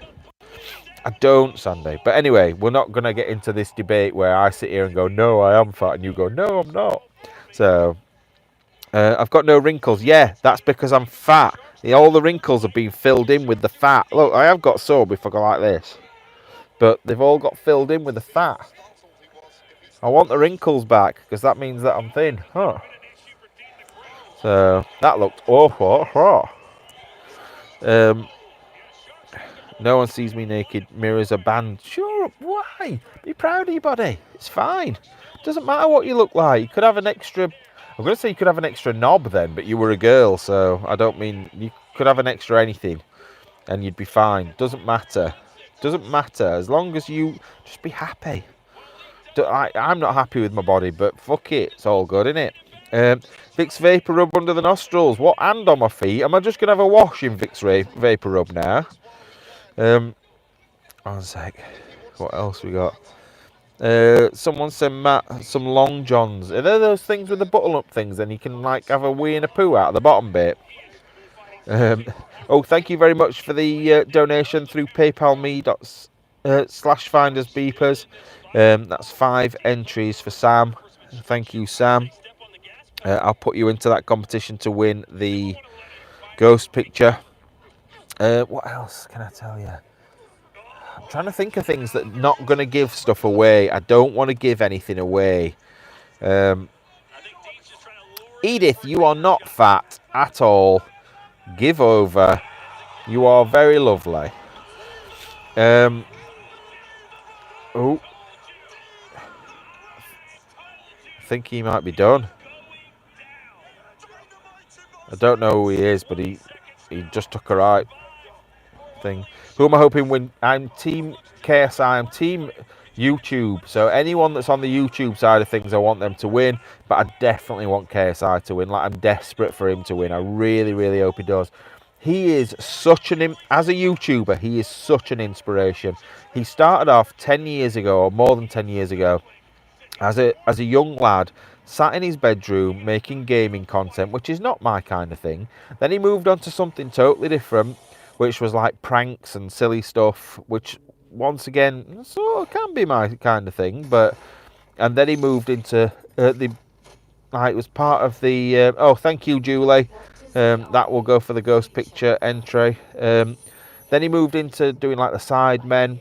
I don't, Sandy. But anyway, we're not going to get into this debate where I sit here and go, no, I am fat, and you go, no, I'm not. So, I've got no wrinkles. Yeah, that's because I'm fat. All the wrinkles have been filled in with the fat. Look, I have got some if I go like this. But they've all got filled in with the fat. I want the wrinkles back because that means that I'm thin. Huh. So, that looked awful. No one sees me naked. Mirrors are banned. Sure, why? Be proud of your body. It's fine. Doesn't matter what you look like. You could have an extra... I'm going to say you could have an extra knob then, but you were a girl, so I don't mean... You could have an extra anything, and you'd be fine. Doesn't matter. Doesn't matter. As long as you just be happy. I'm not happy with my body, but fuck it. It's all good, innit? Vicks Vapor Rub under the nostrils. What? And on my feet? Am I just going to have a wash in Vicks Vapor Rub now? One sec. What else we got? Someone sent Matt some long johns. Are there those things with the button up things? And you can like have a wee and a poo out of the bottom bit. Oh, thank you very much for the donation through PayPal me slash Findersbeepers. That's 5 entries for Sam. Thank you, Sam. I'll put you into that competition to win the ghost picture. What else can I tell you? I'm trying to think of things that not going to give stuff away. I don't want to give anything away. Edith, you are not fat at all. Give over. You are very lovely. Oh. I think he might be done. I don't know who he is, but he just took a right thing. Who am I hoping win? I'm Team KSI. I'm Team YouTube. So anyone that's on the YouTube side of things, I want them to win. But I definitely want KSI to win. Like, I'm desperate for him to win. I really, really hope he does. He is such as a YouTuber, he is such an inspiration. He started off 10 years ago, or more than 10 years ago, as a young lad, sat in his bedroom making gaming content, which is not my kind of thing. Then he moved on to something totally different, which was like pranks and silly stuff, which once again sort of can be my kind of thing. And then he moved into it was part of the oh, thank you, Julie. That will go for the ghost picture entry. Then he moved into doing like the Sidemen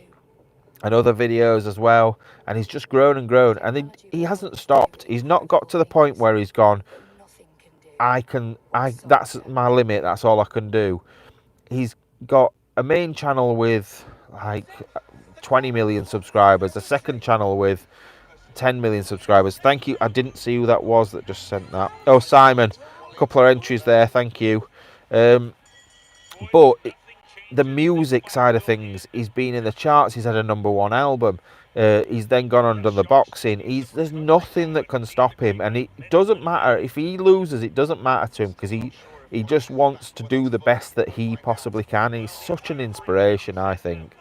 and other videos as well, and he's just grown and grown, and he hasn't stopped. He's not got to the point where he's gone, that's my limit, that's all I can do. He's got a main channel with like 20 million subscribers, a second channel with 10 million subscribers. Thank you. I didn't see who that was that just sent that. Oh, Simon, a couple of entries there, thank you. But the music side of things, he's been in the charts, he's had a #1 album, he's then gone on and done the boxing. There's nothing that can stop him, and it doesn't matter if he loses, it doesn't matter to him, because he just wants to do the best that he possibly can. He's such an inspiration, I think.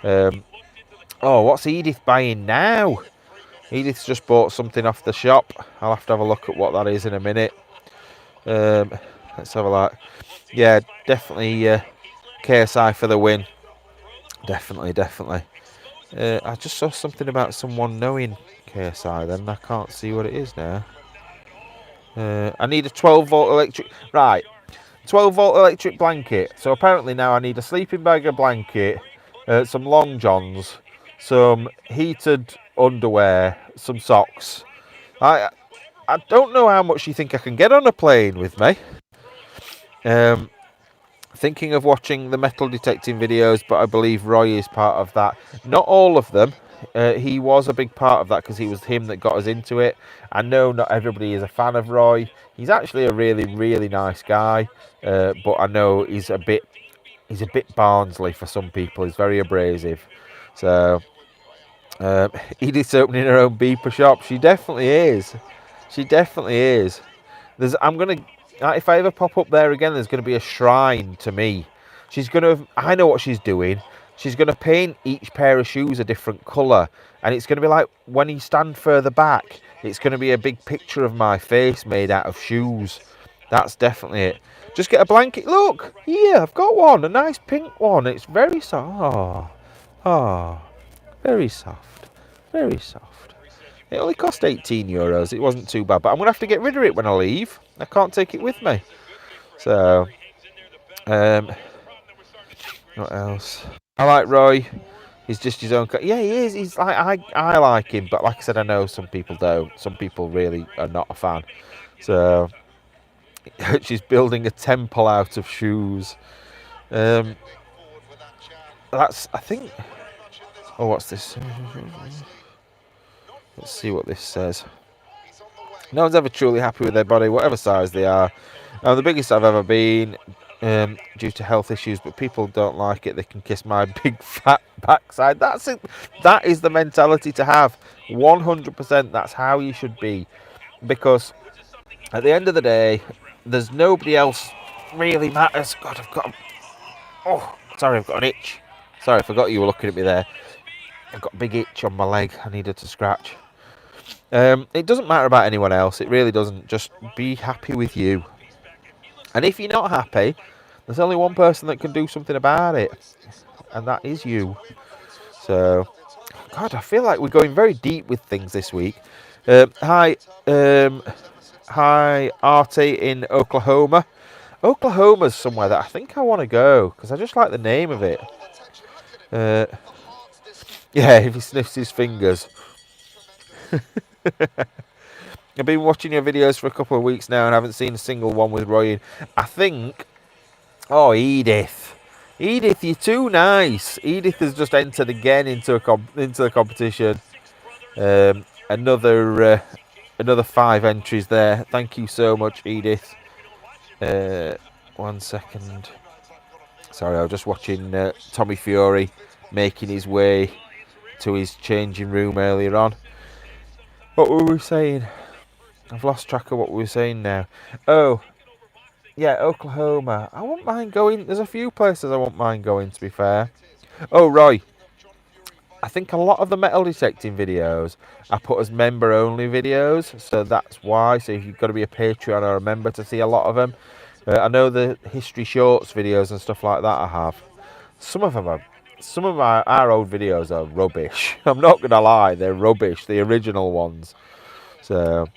Oh, what's Edith buying now? Edith's just bought something off the shop. I'll have to have a look at what that is in a minute. Let's have a look. Yeah, definitely KSI for the win. Definitely. I just saw something about someone knowing KSI then. I can't see what it is now. I need a 12-volt electric... Right. 12-volt electric blanket. So apparently now I need a sleeping bag, a blanket, some long johns, some heated underwear, some socks. I don't know how much you think I can get on a plane with me. Thinking of watching the metal detecting videos, but I believe Roy is part of that. Not all of them. He was a big part of that because he was him that got us into it. I know not everybody is a fan of Roy. He's actually a really, really nice guy, but I know he's a bit Barnsley for some people. He's very abrasive. So Edith's opening her own beeper shop. She definitely is. If I ever pop up there again, there's going to be a shrine to me. I know what she's doing. She's going to paint each pair of shoes a different colour. And it's going to be like, when you stand further back, it's going to be a big picture of my face made out of shoes. That's definitely it. Just get a blanket. Look, here, I've got one. A nice pink one. It's very soft. Oh, Oh, very soft. Very soft. It only cost €18. It wasn't too bad, but I'm going to have to get rid of it when I leave. I can't take it with me. So, what else? I like Roy. He's just his own. Yeah, he is. He's like I like him, but like I said, I know some people don't. Some people really are not a fan. So she's building a temple out of shoes. That's I think. Oh, what's this? Let's see what this says. No one's ever truly happy with their body, whatever size they are. I'm the biggest I've ever been due to health issues, but people don't like it. They can kiss my big fat backside. That's it. That is the mentality to have. 100%. That's how you should be. Because at the end of the day, there's nobody else really matters. God, Oh, sorry, I've got an itch. Sorry, I forgot you were looking at me there. I've got a big itch on my leg. I needed to scratch. It doesn't matter about anyone else. It really doesn't. Just be happy with you. And if you're not happy, there's only one person that can do something about it, and that is you. So, God, I feel like we're going very deep with things this week. Hi, Artie in Oklahoma. Oklahoma's somewhere that I think I want to go because I just like the name of it. Yeah, if he sniffs his fingers. I've been watching your videos for a couple of weeks now and haven't seen a single one with Roy in. I think... Oh, Edith. Edith, you're too nice. Edith has just entered again into the competition. Another 5 entries there. Thank you so much, Edith. 1 second. Sorry, I was just watching Tommy Fury making his way to his changing room earlier on. What were we saying? I've lost track of what we were saying now. Oh, yeah, Oklahoma. I won't mind going. There's a few places I won't mind going, to be fair. Oh, Roy. I think a lot of the metal detecting videos I put as member-only videos, so that's why. So if you've got to be a Patreon or a member to see a lot of them. I know the history shorts videos and stuff like that I have. Some of our old videos are rubbish. I'm not going to lie, they're rubbish, the original ones. So...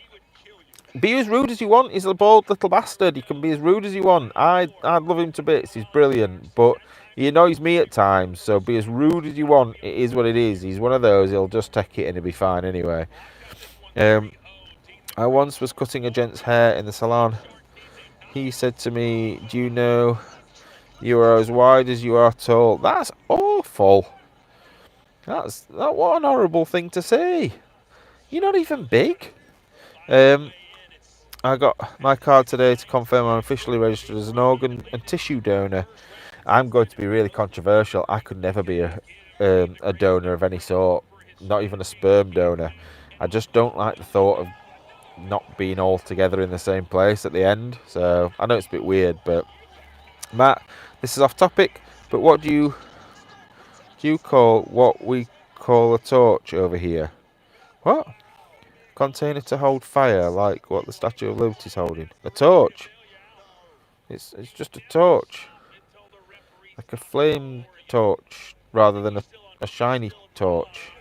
be as rude as you want. He's a bald little bastard. He can be as rude as you want. I love him to bits. He's brilliant. But he annoys me at times. So be as rude as you want. It is what it is. He's one of those. He'll just take it and he'll be fine anyway. I once was cutting a gent's hair in the salon. He said to me, "Do you know you are as wide as you are tall?" That's awful. What an horrible thing to say. You're not even big. I got my card today to confirm I'm officially registered as an organ and tissue donor. I'm going to be really controversial. I could never be a donor of any sort, not even a sperm donor. I just don't like the thought of not being all together in the same place at the end. So I know it's a bit weird, but Matt, this is off topic. But what do you call what we call a torch over here? What? Container to hold fire, like what the Statue of Liberty's holding. A torch. It's just a torch. Like a flame torch rather than a shiny torch.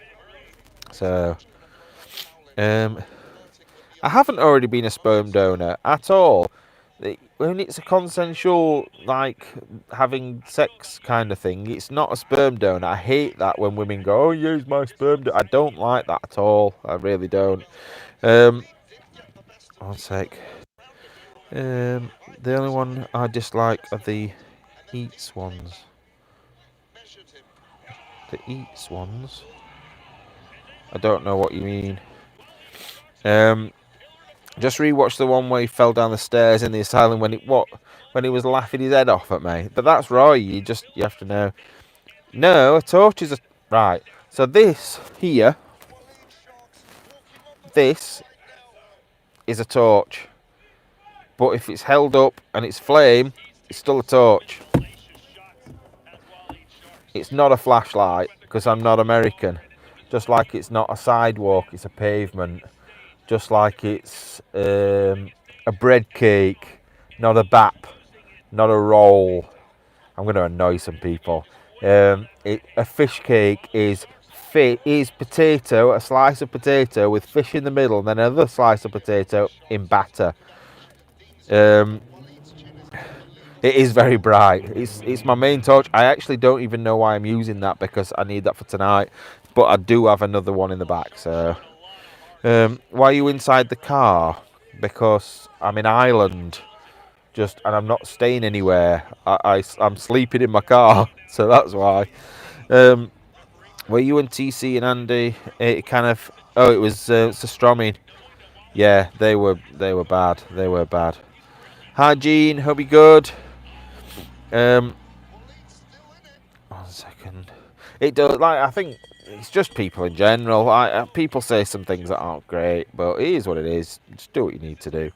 So, I haven't already been a sperm donor at all. When it's a consensual, like, having sex kind of thing, it's not a sperm donor. I hate that when women go, "Oh, use my sperm donor." I don't like that at all. I really don't. 1 sec. The only one I dislike are the eats ones. The eats ones? I don't know what you mean. Just rewatched the one where he fell down the stairs in the asylum when he was laughing his head off at me. But that's Roy. You have to know. No, a torch is a right. So this here, this is a torch. But if it's held up and it's flame, it's still a torch. It's not a flashlight because I'm not American. Just like it's not a sidewalk, it's a pavement. Just like it's a bread cake, not a bap, not a roll. I'm going to annoy some people. A fish cake is potato, a slice of potato with fish in the middle, and then another slice of potato in batter. Um, it is very bright. It's my main torch. I actually don't even know why I'm using that because I need that for tonight. But I do have another one in the back. So, why are you inside the car? Because I'm in Ireland, and I'm not staying anywhere. I'm sleeping in my car, so that's why. Were you and TC and Andy? It kind of. Oh, it was Sastromin. Yeah, they were bad. They were bad. Hi, Gene. Hope you good. 1 second. It does. Like, I think it's just people in general. People say some things that aren't great, but it is what it is. Just do what you need to do.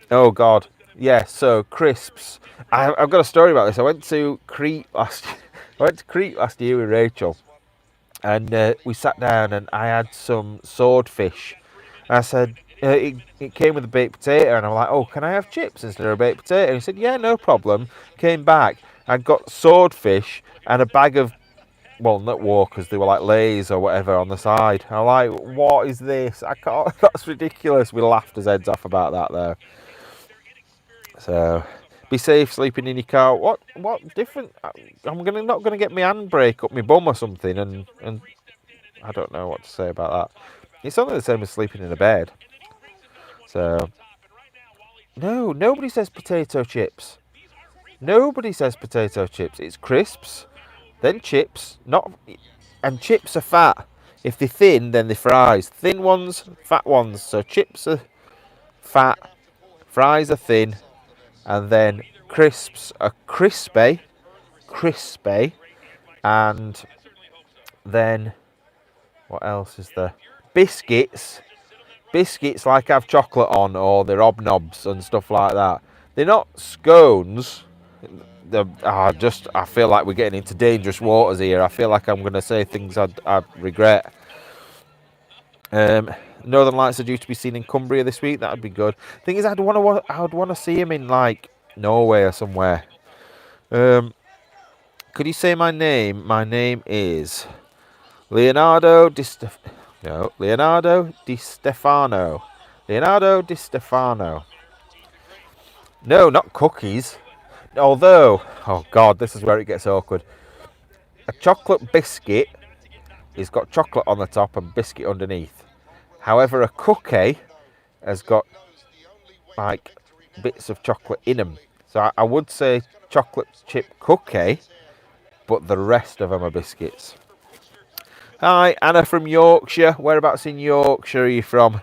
Oh God. Yeah. So crisps. I've got a story about this. I went to Crete last. I went to Crete last year with Rachel. And we sat down and I had some swordfish. I said, it came with a baked potato, and I'm like, oh, can I have chips instead of a baked potato? And he said, yeah, no problem. Came back, I got swordfish and a bag of, well, not Walkers, they were like Lays or whatever on the side. I'm like, what is this? I can't, that's ridiculous. We laughed his heads off about that though. So, be safe sleeping in your car. What different? I'm not gonna get my handbrake up my bum or something, and I don't know what to say about that. It's only the same as sleeping in a bed. So, no, nobody says potato chips. Nobody says potato chips. It's crisps, then chips. And chips are fat. If they're thin, then they're fries. Thin ones, fat ones. So chips are fat, fries are thin, and then crisps are crispy, and then what else is there? Biscuits like have chocolate on, or they're hobnobs and stuff like that. They're not scones. I feel like we're getting into dangerous waters here. I feel like I'm going to say things I'd regret. Northern Lights are due to be seen in Cumbria this week. That'd be good. Thing is, I'd want to see him in like Norway or somewhere. Could you say my name? My name is Leonardo Di Stefano. Leonardo Di Stefano. No, not cookies. Although, oh God, this is where it gets awkward. A chocolate biscuit has got chocolate on the top and biscuit underneath. However, a cookie has got like bits of chocolate in them. So I would say chocolate chip cookie, but the rest of them are biscuits. Hi, Anna from Yorkshire. Whereabouts in Yorkshire are you from?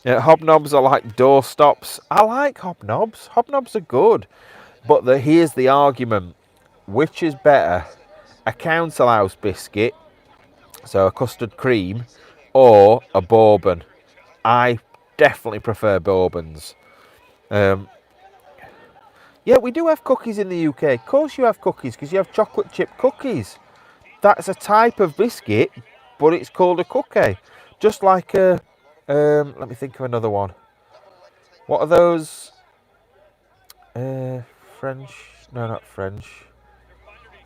Hobnobs are like doorstops. I like hobnobs. Hobnobs are good. But here's the argument. Which is better? A council house biscuit, so a custard cream, or a bourbon? I definitely prefer bourbons. Yeah, we do have cookies in the UK. Of course you have cookies, because you have chocolate chip cookies. That's a type of biscuit, but it's called a cookie. Just like a... let me think of another one. What are those? French? No, not French.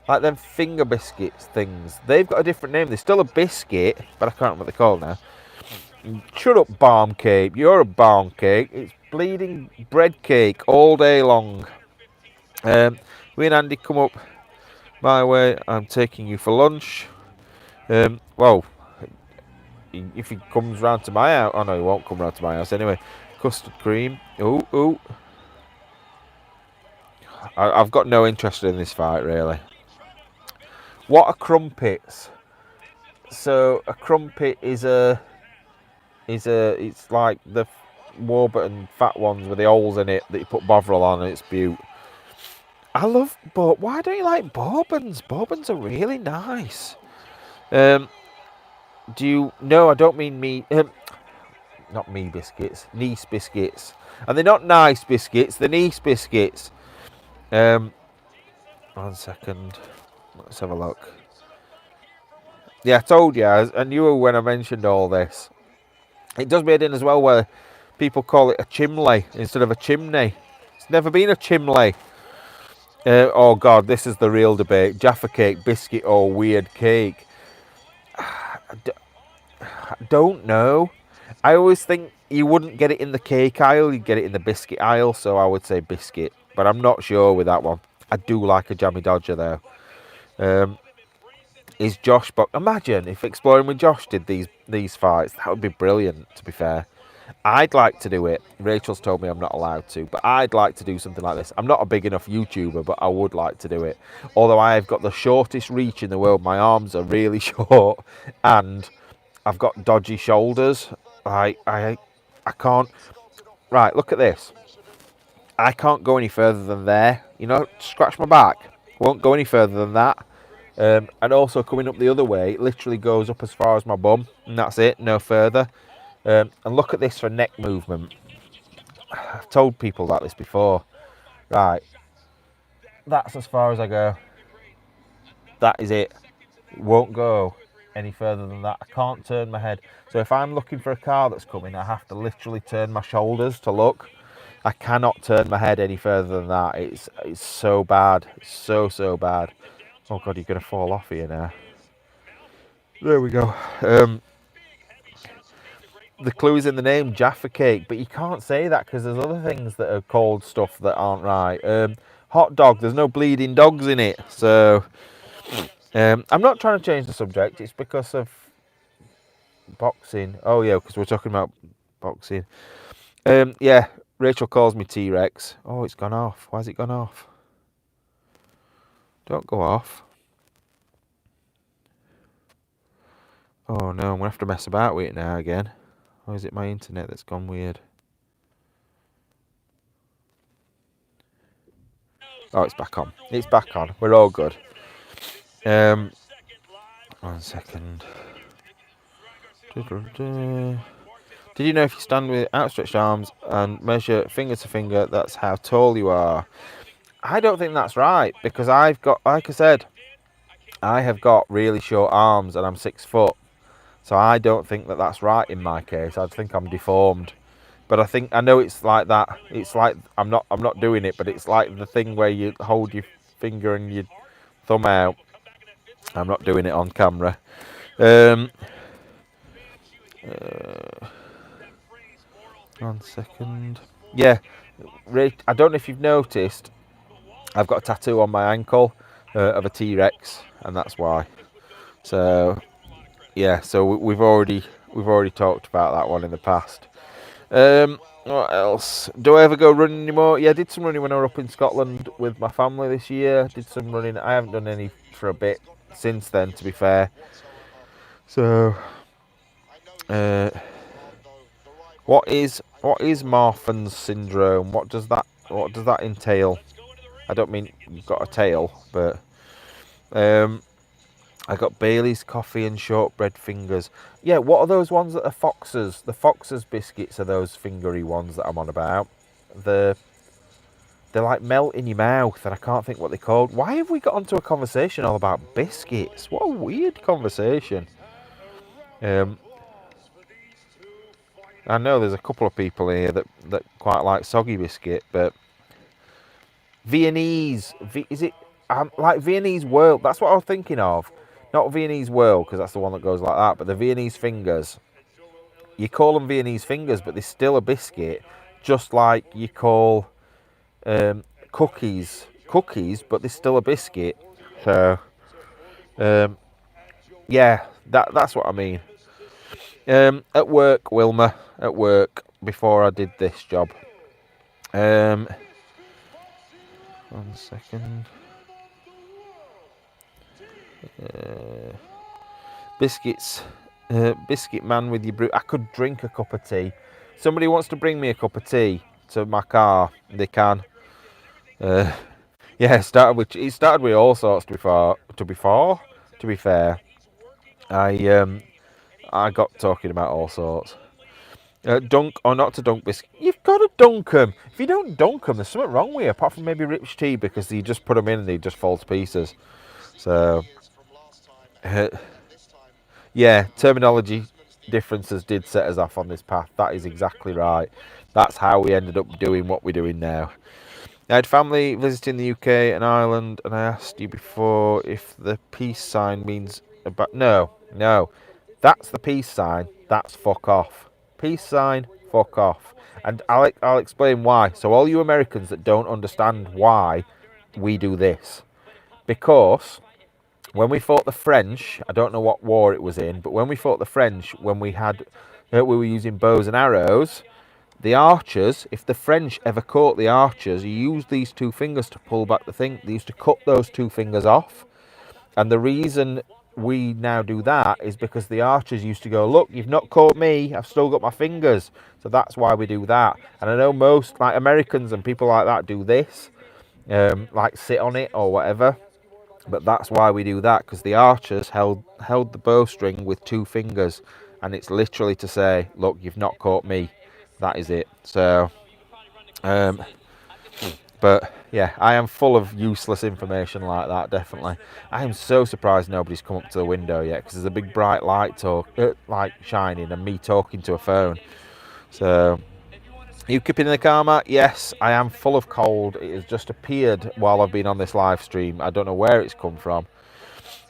Like them finger biscuits things. They've got a different name. They're still a biscuit, but I can't remember what they're called now. Shut up, barm cake. You're a barm cake. It's bleeding bread cake all day long. We and Andy come up my way. I'm taking you for lunch. Well, if he comes round to my house. Oh no, he won't come round to my house anyway. Custard cream. Ooh. I've got no interest in this fight, really. What are crumpets? So a crumpet is it's like the Warburton fat ones with the holes in it that you put Bovril on, and it's beaut. I love, but why don't you like bourbons? Bourbons are really nice. Do you? No, I don't mean me. Not me biscuits. Nice biscuits, and they're not nice biscuits. They're nice biscuits. 1 second. Let's have a look. Yeah, I told you. I knew when I mentioned all this. It does me head in as well, where people call it a chimley instead of a chimney. It's never been a chimley. Oh God, this is the real debate: Jaffa cake, biscuit, or weird cake. I don't know. I always think you wouldn't get it in the cake aisle; you'd get it in the biscuit aisle. So I would say biscuit, but I'm not sure with that one. I do like a jammy dodger though. Is Josh? But imagine if Exploring with Josh did these fights. That would be brilliant. To be fair, I'd like to do it. Rachel's told me I'm not allowed to, but I'd like to do something like this. I'm not a big enough YouTuber, but I would like to do it. Although I have got the shortest reach in the world. My arms are really short, and I've got dodgy shoulders. I can't. Right, look at this. I can't go any further than there. You know, scratch my back. Won't go any further than that. And also coming up the other way, it literally goes up as far as my bum, and that's it, no further. And look at this for neck movement. I've told people about this before. Right, that's as far as I go. That is it. Won't go any further than that. I can't turn my head. So if I'm looking for a car that's coming, I have to literally turn my shoulders to look. I cannot turn my head any further than that. It's so bad. It's so bad. Oh God, you're going to fall off here now. There we go. The clue is in the name, Jaffa cake, but you can't say that because there's other things that are called stuff that aren't right. Hot dog, there's no bleeding dogs in it. So I'm not trying to change the subject. It's because of boxing. Oh yeah, because we're talking about boxing. Yeah, Rachel calls me T-Rex. Oh, it's gone off. Why's it gone off? Don't go off. Oh no, I'm gonna have to mess about with it now again. Or is it my internet that's gone weird? Oh, it's back on. It's back on. We're all good. 1 second. Did you know if you stand with outstretched arms and measure finger to finger, that's how tall you are? I don't think that's right because I've got, like I said, I have got really short arms and I'm 6 foot. So I don't think that that's right in my case. I think I'm deformed. But I know it's like that. It's like I'm not doing it, but it's like the thing where you hold your finger and your thumb out. I'm not doing it on camera. 1 second. Yeah, I don't know if you've noticed. I've got a tattoo on my ankle of a T-Rex, and that's why. So yeah, so we've already talked about that one in the past. What else? Do I ever go running anymore? Yeah, I did some running when I was up in Scotland with my family this year. Did some running. I haven't done any for a bit since then, to be fair. So, what is Marfan's syndrome? What does that entail? I don't mean you've got a tail, but I got Bailey's coffee and shortbread fingers. Yeah, what are those ones that are Foxes? The Foxes biscuits are those fingery ones that I'm on about. They're like melt in your mouth, and I can't think what they're called. Why have we got onto a conversation all about biscuits? What a weird conversation. I know there's a couple of people here that quite like soggy biscuit, but Viennese, is it like Viennese Whirl? That's what I was thinking of. Not Viennese Whirl, because that's the one that goes like that, but the Viennese fingers. You call them Viennese fingers, but they're still a biscuit, just like you call cookies, but they're still a biscuit. So, yeah, that's what I mean. At work, Wilma, at work, before I did this job. 1 second. Biscuits, biscuit man with your brew. I could drink a cup of tea. Somebody wants to bring me a cup of tea to my car, they can. Yeah, it started with all sorts before. To be fair, I got talking about all sorts. Dunk or not to dunk biscuit. You've got to dunk them. If you don't dunk them, there's something wrong with you. Apart from maybe rich tea, because you just put them in and they just fall to pieces. So, yeah, terminology differences did set us off on this path. That is exactly right. That's how we ended up doing what we're doing now. I had family visiting the UK and Ireland, and I asked you before if the peace sign means about. No, that's the peace sign. That's fuck off. Peace sign, fuck off. And I'll explain why. So all you Americans that don't understand why we do this, because when we fought the French, I don't know what war it was in, but when we fought the French, when we were using bows and arrows, the archers, if the French ever caught the archers, you used these two fingers to pull back the thing. They used to cut those two fingers off. And the reason we now do that is because the archers used to go, look, you've not caught me, I've still got my fingers. So that's why we do that. And I know most like Americans and people like that do this, like sit on it or whatever. But that's why we do that, because the archers held the bowstring with two fingers, and it's literally to say, look, you've not caught me. That is it. So, but yeah, I am full of useless information like that. Definitely, I am so surprised nobody's come up to the window yet, because there's a big bright light shining, and me talking to a phone. So, you keeping in the car, Matt? Yes, I am full of cold. It has just appeared while I've been on this live stream. I don't know where it's come from.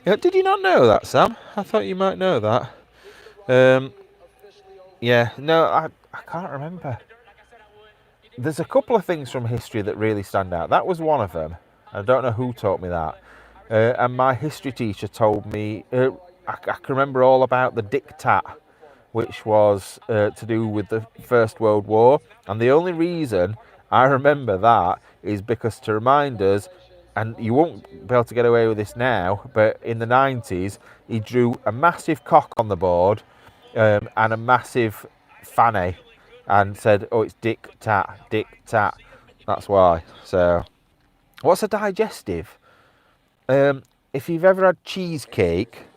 Did you not know that, Sam? I thought you might know that. Yeah, no, I can't remember. There's a couple of things from history that really stand out. That was one of them. I don't know who taught me that. And my history teacher told me, I can remember all about the diktat, which was to do with the First World War. And the only reason I remember that is because to remind us, and you won't be able to get away with this now, but in the 90s, he drew a massive cock on the board and a massive fanny and said, oh, it's dick tat, dick tat. That's why. So, what's a digestive? If you've ever had cheesecake,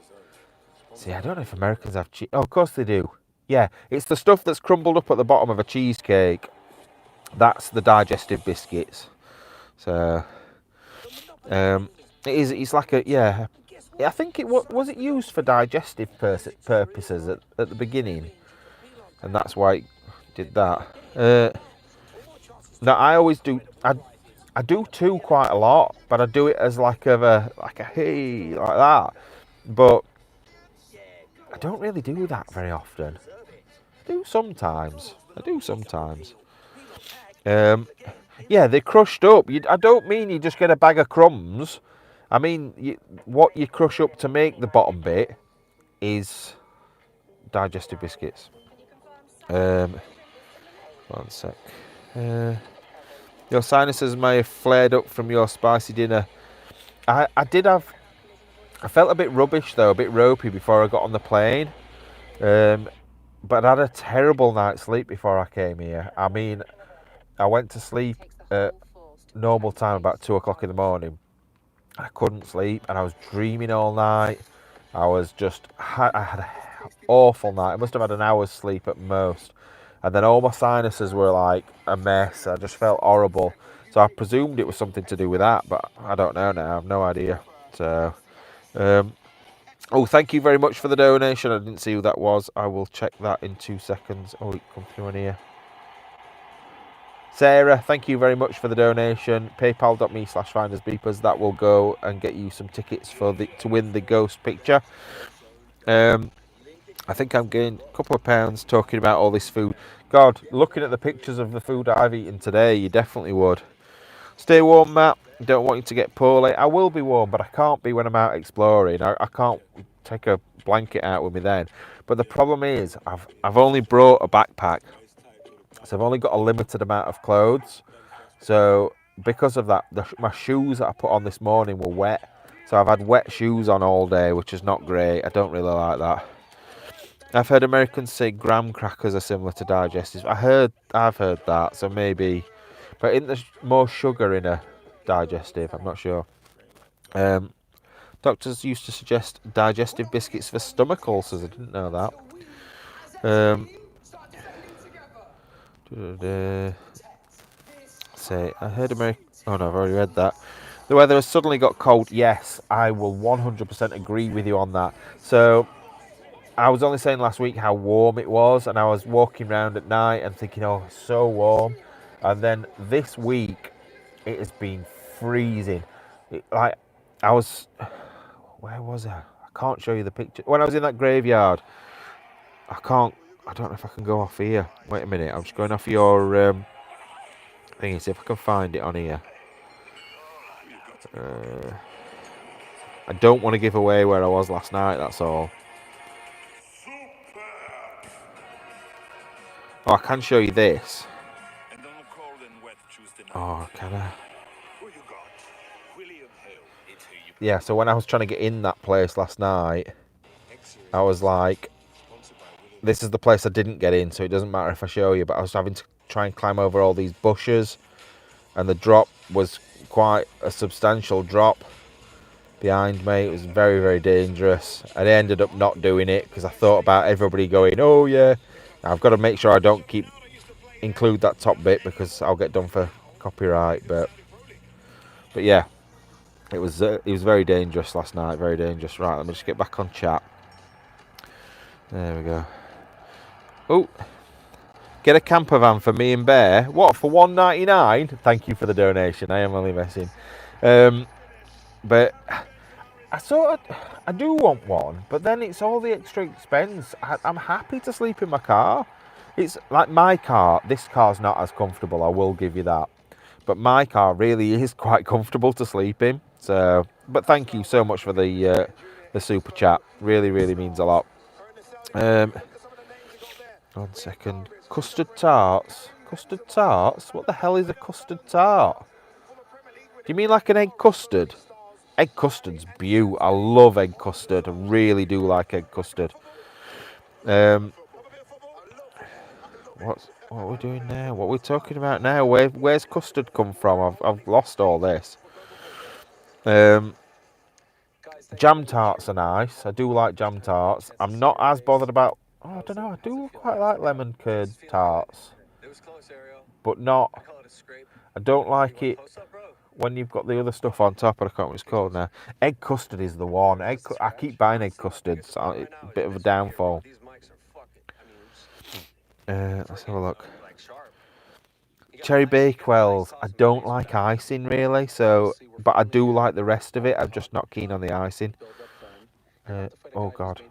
see, I don't know if Americans have cheese. Oh, of course they do. Yeah, it's the stuff that's crumbled up at the bottom of a cheesecake. That's the digestive biscuits. So, it's like a, yeah. I think it was it used for digestive purposes at the beginning, and that's why it did that. No, I always do. I do two quite a lot, but I do it as like a hey like that. But I don't really do that very often. I do sometimes. Yeah, they're crushed up. I don't mean you just get a bag of crumbs. I mean, what you crush up to make the bottom bit is digestive biscuits. One sec. Your sinuses may have flared up from your spicy dinner. I felt a bit rubbish though, a bit ropey before I got on the plane. But I had a terrible night's sleep before I came here. I mean, I went to sleep at normal time about 2 o'clock in the morning. I couldn't sleep and I was dreaming all night. I had an awful night. I must have had an hour's sleep at most. And then all my sinuses were like a mess. I just felt horrible. So I presumed it was something to do with that, but I don't know now. I have no idea. So, oh, thank you very much for the donation. I didn't see who that was. I will check that in 2 seconds. Oh, it come through in here. Sarah, thank you very much for the donation. PayPal.me/findersbeepers. That will go and get you some tickets to win the ghost picture. I think I'm getting a couple of pounds talking about all this food. God, looking at the pictures of the food I've eaten today, you definitely would. Stay warm, Matt. Don't want you to get poorly. I will be warm, but I can't be when I'm out exploring. I can't take a blanket out with me then. But the problem is, I've only brought a backpack, so I've only got a limited amount of clothes. So because of that, my shoes that I put on this morning were wet. So I've had wet shoes on all day, which is not great. I don't really like that. I've heard Americans say graham crackers are similar to digestives. I've heard that, so maybe, but isn't there more sugar in a digestive? I'm not sure. Doctors used to suggest digestive biscuits for stomach ulcers. I didn't know that. Say, I heard American. Oh no, I've already read that. The weather has suddenly got cold. Yes, I will 100% agree with you on that. So, I was only saying last week how warm it was, and I was walking around at night and thinking, oh, it's so warm. And then this week, it has been freezing. Like, I was, where was I? I can't show you the picture. When I was in that graveyard, I don't know if I can go off here. Wait a minute, I'm just going off your thingy, see if I can find it on here. I don't want to give away where I was last night, that's all. Oh, I can show you this. Oh, can I? Yeah, so when I was trying to get in that place last night, I was like, this is the place I didn't get in, so it doesn't matter if I show you, but I was having to try and climb over all these bushes, and the drop was quite a substantial drop behind me. It was very, very dangerous. I ended up not doing it because I thought about everybody going, oh yeah. Now, I've got to make sure I don't include that top bit because I'll get done for copyright, but yeah, it was very dangerous last night, very dangerous. Right, let me just get back on chat. There we go. Oh, get a camper van for me and Bear. What, for $1.99? Thank you for the donation. I am only messing. But I do want one, but then it's all the extra expense. I'm happy to sleep in my car. It's like my car. This car's not as comfortable, I will give you that. But my car really is quite comfortable to sleep in. So, but thank you so much for the super chat. Really, really means a lot. 1 second. Custard tarts. Custard tarts? What the hell is a custard tart? Do you mean like an egg custard? Egg custard's beaut. I love egg custard. I really do like egg custard. What are we doing now? What are we talking about now? Where's custard come from? I've lost all this. Jam tarts are nice. I do like jam tarts. I'm not as bothered about. Oh, I don't know. I do quite like lemon curd tarts, but not. I don't like it when you've got the other stuff on top. I can't remember what it's called now. Egg custard is the one. I keep buying egg custards. So it's a bit of a downfall. Let's have a look. Cherry Bakewells. I don't like icing really, but I do like the rest of it. I'm just not keen on the icing. Oh God,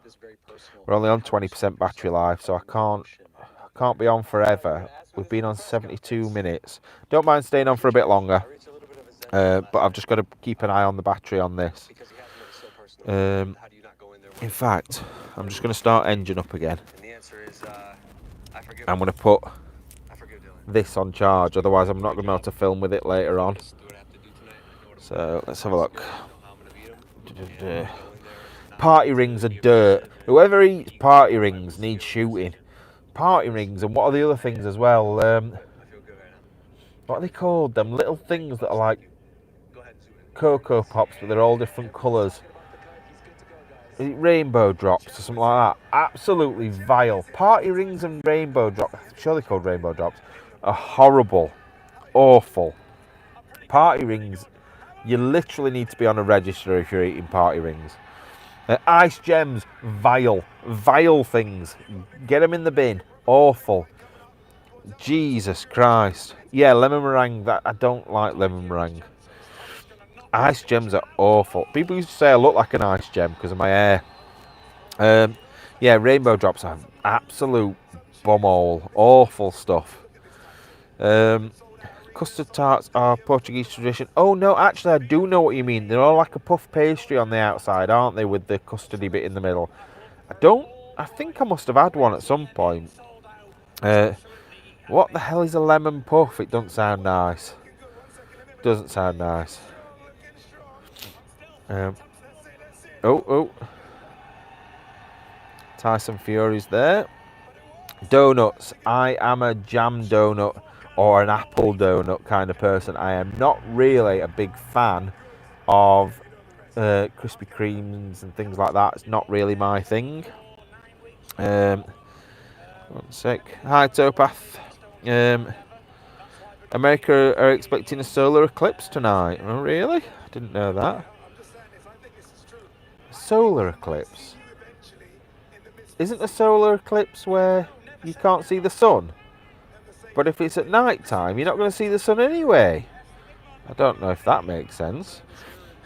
we're only on 20% battery life, so I can't be on forever. We've been on 72 minutes. Don't mind staying on for a bit longer, but I've just got to keep an eye on the battery on this. In fact, I'm just going to start engine up again. I'm going to put this on charge, otherwise I'm not going to be able to film with it later on. So let's have a look. Party rings are dirt. Whoever eats party rings needs shooting. Party rings, and what are the other things as well? What are they called? Them little things that are like Cocoa Pops, but they're all different colours. Rainbow drops or something like that. Absolutely vile. Party rings and rainbow drops, I'm sure they're called rainbow drops, are horrible. Awful. Party rings, you literally need to be on a register if you're eating party rings. Ice gems, vile. Vile things. Get them in the bin. Awful. Jesus Christ. Yeah, lemon meringue. I don't like lemon meringue. Ice gems are awful. People used to say I look like an ice gem because of my hair. Yeah, rainbow drops are absolute bumhole. Awful stuff. Custard tarts are Portuguese tradition. Oh no, actually I do know what you mean. They're all like a puff pastry on the outside, aren't they, with the custardy bit in the middle. I think I must have had one at some point. What the hell is a lemon puff? It doesn't sound nice. Doesn't sound nice. Oh. Tyson Fury's there. Donuts. I am a jam donut or an apple donut kind of person. I am not really a big fan of Krispy Kremes and things like that. It's not really my thing. 1 sec. Hi, Towpath. America are expecting a solar eclipse tonight. Oh, really? I didn't know that. Solar eclipse? Isn't a solar eclipse where you can't see the sun? But if it's at night time, you're not going to see the sun anyway. I don't know if that makes sense.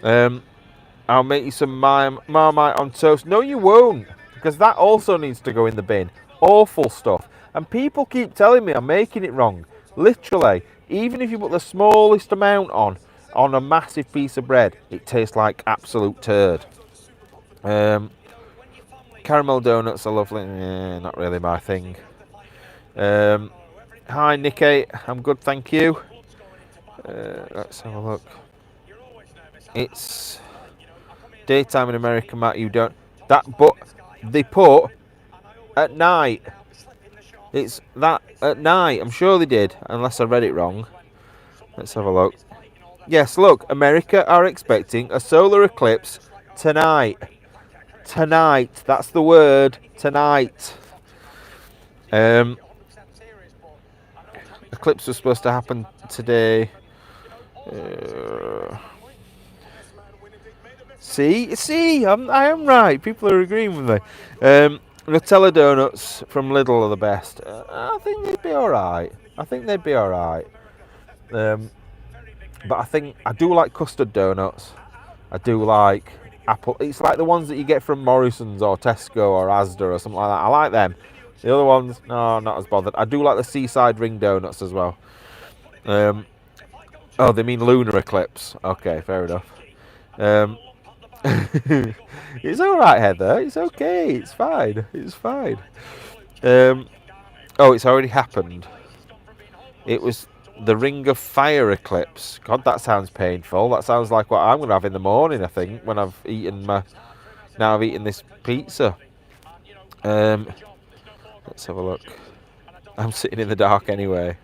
I'll make you some Marmite on toast. No, you won't, because that also needs to go in the bin. Awful stuff. And people keep telling me I'm making it wrong. Literally, even if you put the smallest amount on a massive piece of bread, it tastes like absolute turd. Caramel donuts are lovely. Not really my thing. Hi, Nicky. I'm good, thank you. Let's have a look. It's daytime in America, Matt. You don't. But they put at night. It's that at night. I'm sure they did, unless I read it wrong. Let's have a look. Yes, look. America are expecting a solar eclipse tonight. Tonight. That's the word. Tonight. Eclipse was supposed to happen today. See, I am right. People are agreeing with me. Nutella donuts from Lidl are the best. I think they'd be alright. But I think I do like custard donuts. I do like apple. It's like the ones that you get from Morrison's or Tesco or Asda or something like that. I like them. The other ones, no, not as bothered. I do like the seaside ring donuts as well. Oh, they mean lunar eclipse. Okay, fair enough. It's all right, Heather. It's okay. It's fine. Oh, it's already happened. It was the Ring of Fire eclipse. God, that sounds painful. That sounds like what I'm going to have in the morning, I think, when I've eaten now I've eaten this pizza. Let's have a look. I'm sitting in the dark anyway.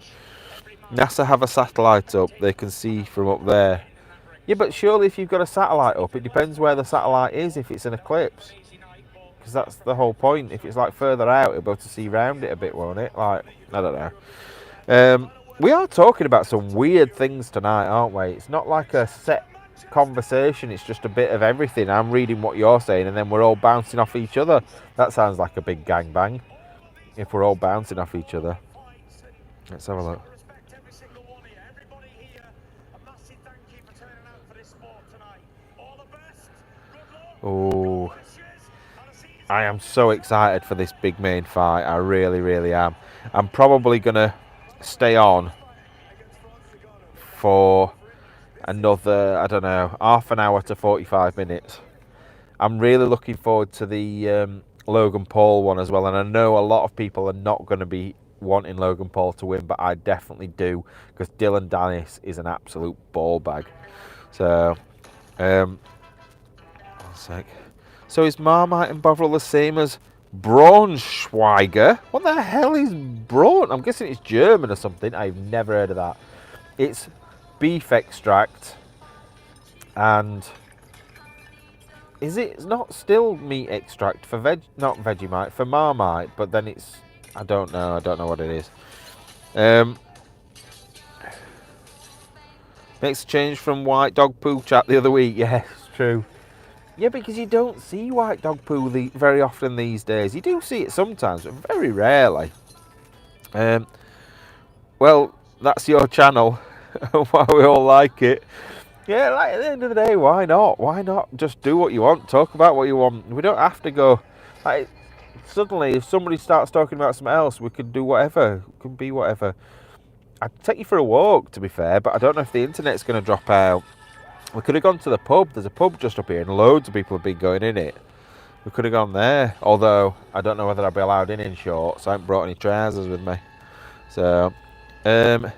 NASA have a satellite up. They can see from up there. Yeah, but surely if you've got a satellite up, it depends where the satellite is if it's an eclipse. Because that's the whole point. If it's like further out, you'll be able to see round it a bit, won't it? Like, I don't know. We are talking about some weird things tonight, aren't we? It's not like a set conversation. It's just a bit of everything. I'm reading what you're saying, and then we're all bouncing off each other. That sounds like a big gangbang. If we're all bouncing off each other. Let's have a look. Oh, I am so excited for this big main fight. I really, really am. I'm probably going to stay on for another, I don't know, half an hour to 45 minutes. I'm really looking forward to the Logan Paul one as well. And I know a lot of people are not going to be wanting Logan Paul to win, but I definitely do, because Dylan Dennis is an absolute ball bag. So, one sec. So is Marmite and Bovril the same as Braunschweiger? What the hell is Braun? I'm guessing it's German or something. I've never heard of that. It's beef extract and is it not still meat extract for not Vegemite, for Marmite, but then it's, I don't know what it is. Makes a change from white dog poo chat the other week. Yeah, it's true. Yeah, because you don't see white dog poo very often these days. You do see it sometimes, but very rarely. Well, that's your channel. Why we all like it. Yeah, like at the end of the day, why not? Why not just do what you want, talk about what you want? We don't have to go. Like, suddenly, if somebody starts talking about something else, we can do whatever. It can be whatever. I'd take you for a walk, to be fair, but I don't know if the internet's going to drop out. We could have gone to the pub. There's a pub just up here, and loads of people have been going in it. We could have gone there, although I don't know whether I'll be allowed in shorts. I haven't brought any trousers with me. So, one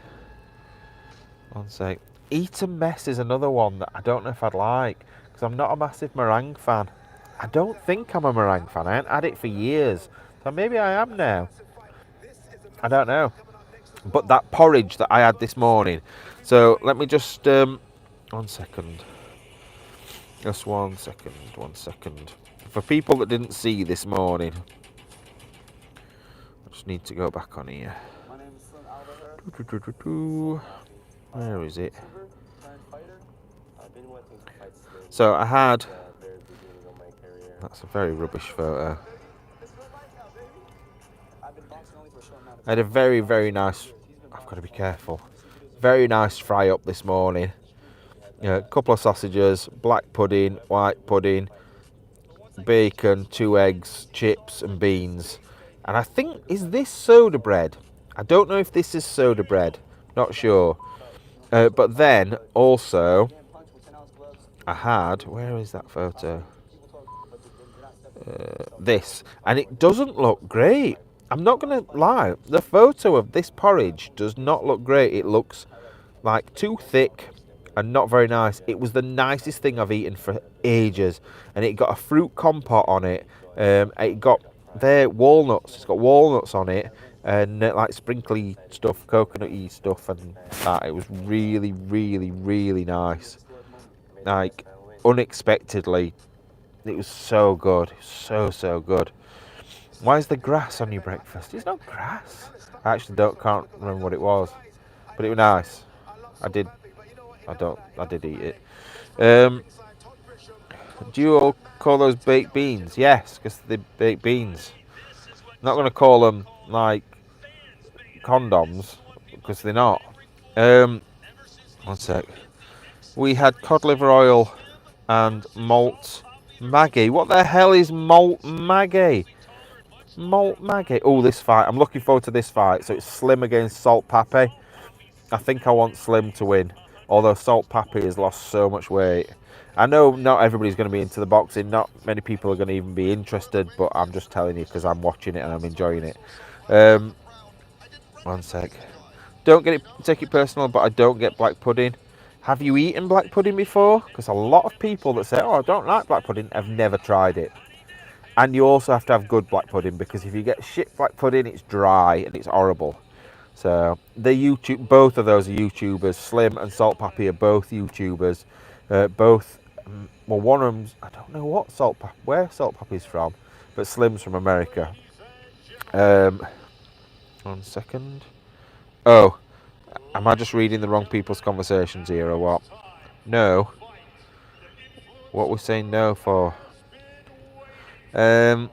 sec. Eat and Mess is another one that I don't know if I'd like, because I'm not a massive meringue fan. I don't think I'm a meringue fan. I haven't had it for years. So maybe I am now. I don't know. But that porridge that I had this morning. So let me just, 1 second. Just 1 second, 1 second. For people that didn't see this morning, I just need to go back on here. Where is it? So I had, that's a very rubbish photo. I had a very, very nice, I've got to be careful, very nice fry up this morning. A couple of sausages, black pudding, white pudding, bacon, 2 eggs, chips and beans. And I think, is this soda bread? I don't know if this is soda bread. Not sure. But then also I had, where is that photo? This, and it doesn't look great. I'm not gonna lie, the photo of this porridge does not look great. It looks like too thick and not very nice. It was the nicest thing I've eaten for ages, and it got a fruit compote on it. It got walnuts. It's got walnuts on it, and like sprinkly stuff, coconutty stuff, and that. It was really, really, really nice. Like unexpectedly, it was so good, so good. Why is there grass on your breakfast? It's not grass. I actually can't remember what it was, but it was nice. I did eat it. Do you all call those baked beans? Yes, because they're baked beans. I'm not going to call them like condoms because they're not. One sec. We had cod liver oil and malt Maggie. What the hell is malt Maggie? Malt Maggie. Oh, this fight. I'm looking forward to this fight. So it's Slim against Salt Pappy. I think I want Slim to win. Although Salt Pappy has lost so much weight. I know not everybody's going to be into the boxing. Not many people are going to even be interested. But I'm just telling you because I'm watching it and I'm enjoying it. One sec. Don't take it personal, but I don't get black pudding. Have you eaten black pudding before? Because a lot of people that say, oh, I don't like black pudding, have never tried it. And you also have to have good black pudding, because if you get shit black pudding, it's dry and it's horrible. So both of those are YouTubers. Slim and Salt Pappy are both YouTubers. Well, one of them's, I don't know where Salt Pappy's from, but Slim's from America. 1 second. Oh, am I just reading the wrong people's conversations here or what? No. What we're saying no for? 1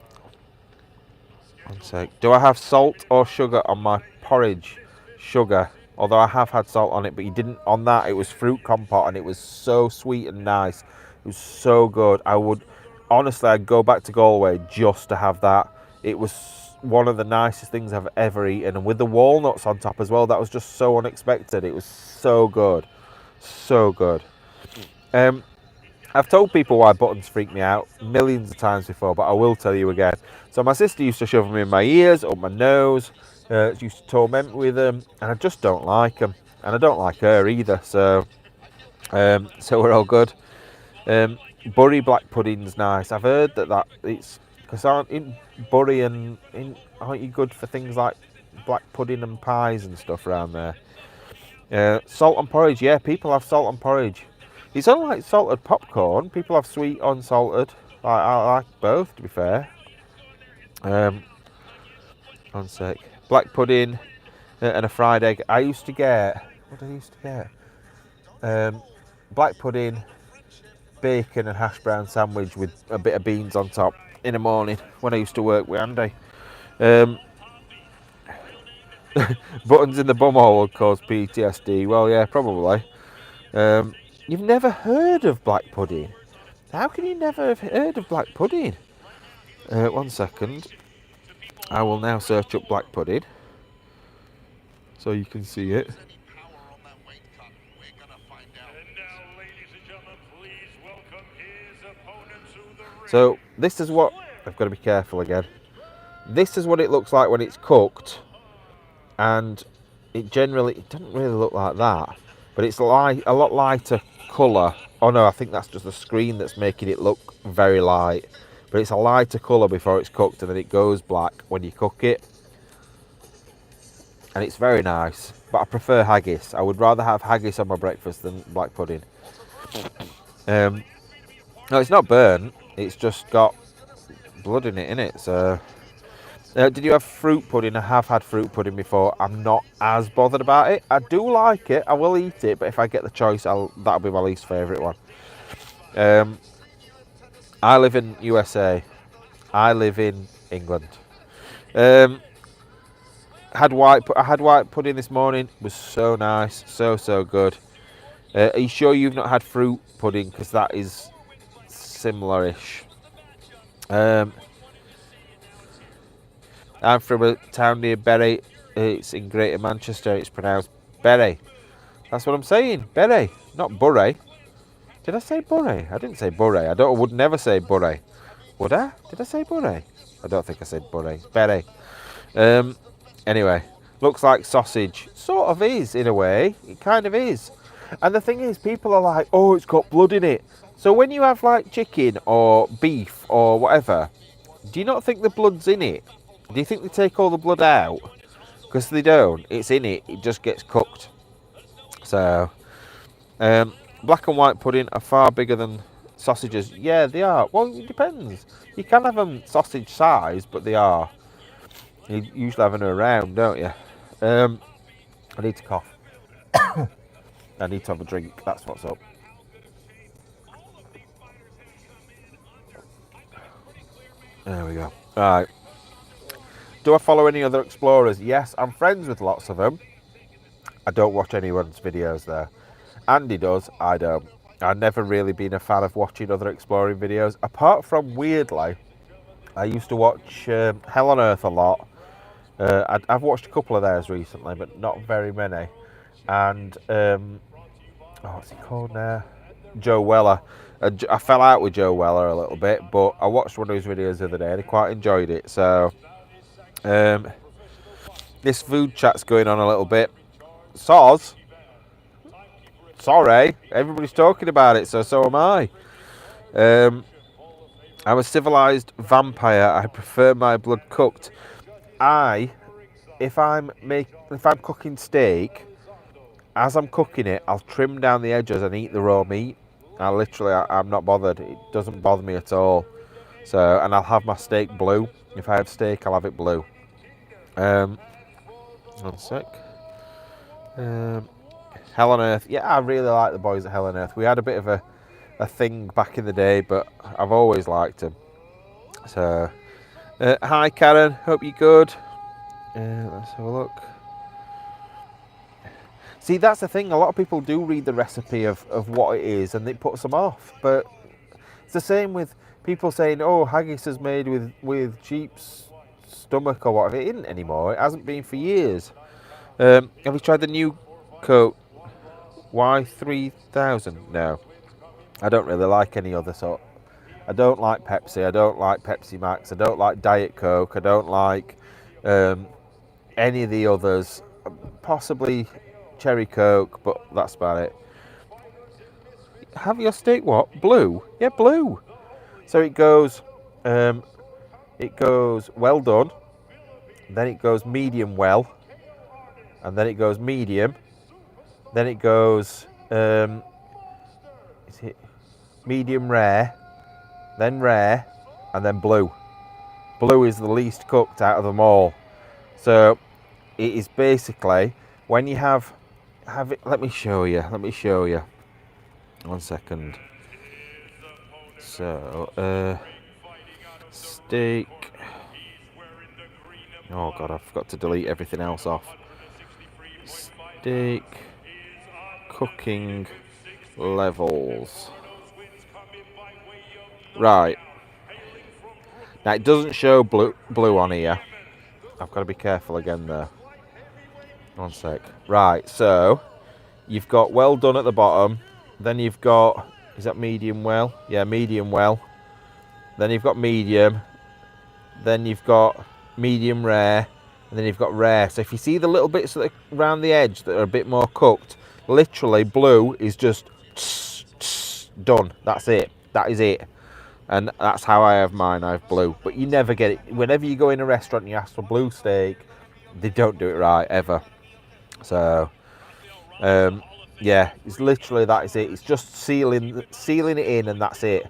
sec. Do I have salt or sugar on my porridge? Sugar. Although I have had salt on it, but you didn't on that. It was fruit compote and it was so sweet and nice. It was so good. I'd go back to Galway just to have that. It was one of the nicest things I've ever eaten, and with the walnuts on top as well, that was just so unexpected. It was so good, so good. I've told people why buttons freak me out millions of times before, but I will tell you again. So my sister used to shove them in my ears, up my nose. She used to torment me with them, and I just don't like them, and I don't like her either. So we're all good. Bury black pudding's nice. I've heard that it's because aren't you good for things like black pudding and pies and stuff around there? Salt and porridge, yeah, people have salt and porridge. It's unlike salted popcorn. People have sweet unsalted. I like both, to be fair. 1 sec. Black pudding and a fried egg. I used to get black pudding, bacon and hash brown sandwich with a bit of beans on top in the morning when I used to work with Andy. Buttons in the bumhole would cause PTSD. Well, yeah, probably. You've never heard of black pudding? How can you never have heard of black pudding? 1 second. I will now search up black pudding so you can see it. So this is what, I've got to be careful again. This is what it looks like when it's cooked, and it doesn't really look like that, but it's a lot lighter colour. Oh no, I think that's just the screen that's making it look very light, but it's a lighter colour before it's cooked, and then it goes black when you cook it, and it's very nice. But I prefer haggis. I would rather have haggis on my breakfast than black pudding. No, it's not burnt. It's just got blood in it, so... did you have fruit pudding? I have had fruit pudding before. I'm not as bothered about it. I do like it. I will eat it, but if I get the choice, that'll be my least favourite one. I live in USA. I live in England. I had white pudding this morning. It was so nice, so good. Are you sure you've not had fruit pudding? Because that is similar-ish. I'm from a town near Bury. It's in Greater Manchester. It's pronounced Bury. That's what I'm saying. Bury, not Bury. Did I say Bury? I didn't say Bury. I would never say Bury. Would I? Did I say Bury? I don't think I said Bury. It's Bury. Anyway, looks like sausage. Sort of is, in a way. It kind of is. And the thing is, people are like, oh, it's got blood in it. So when you have like chicken or beef or whatever, do you not think the blood's in it? Do you think they take all the blood out? Because they don't. It's in it. It just gets cooked. So, black and white pudding are far bigger than sausages. Yeah, they are. Well, it depends. You can have them sausage size, but they are. You usually have them around, don't you? I need to cough. I need to have a drink. That's what's up. There we go. All right. Do I follow any other explorers? Yes, I'm friends with lots of them. I don't watch anyone's videos there. Andy does, I don't. I've never really been a fan of watching other exploring videos. Apart from, weirdly, I used to watch Hell on Earth a lot. I've watched a couple of theirs recently, but not very many. And, what's he called now? Joe Weller. I fell out with Joe Weller a little bit, but I watched one of his videos the other day and I quite enjoyed it. So, this food chat's going on a little bit. Soz. Sorry, everybody's talking about it, so am I. I'm a civilized vampire. I prefer my blood cooked. If I'm cooking steak, as I'm cooking it, I'll trim down the edges and eat the raw meat. I'm not bothered. It doesn't bother me at all. So, and I'll have my steak blue. If I have steak, I'll have it blue. One sec. Hell on Earth. Yeah, I really like the boys at Hell on Earth. We had a bit of a thing back in the day, but I've always liked them. So, hi Karen, hope you're good. Let's have a look. See, that's the thing. A lot of people do read the recipe of what it is and it puts them off. But it's the same with people saying, oh, haggis is made with sheep's stomach or whatever. It isn't anymore. It hasn't been for years. Have you tried the new Coke Y3000? No. I don't really like any other sort. I don't like Pepsi. I don't like Pepsi Max. I don't like Diet Coke. I don't like any of the others. Possibly Cherry Coke, but that's about it. Have your steak what? Blue? Yeah, blue. So it goes well done, then it goes medium well, and then it goes medium, then it goes is it medium rare, then rare, and then blue. Blue is the least cooked out of them all. So it is basically when you have it. Let me show you. One second. So steak. Oh god, I forgot to delete everything else off. Steak cooking levels. Right. Now it doesn't show blue on here. I've got to be careful again there. One sec. Right, so you've got well done at the bottom. Then you've got, is that medium well? Yeah, medium well. Then you've got medium. Then you've got medium rare. And then you've got rare. So if you see the little bits that are around the edge that are a bit more cooked, literally blue is just done. That's it. That is it. And that's how I have mine. I have blue. But you never get it. Whenever you go in a restaurant and you ask for blue steak, they don't do it right, ever. So, yeah, it's literally, that is it. It's just sealing it in, and that's it.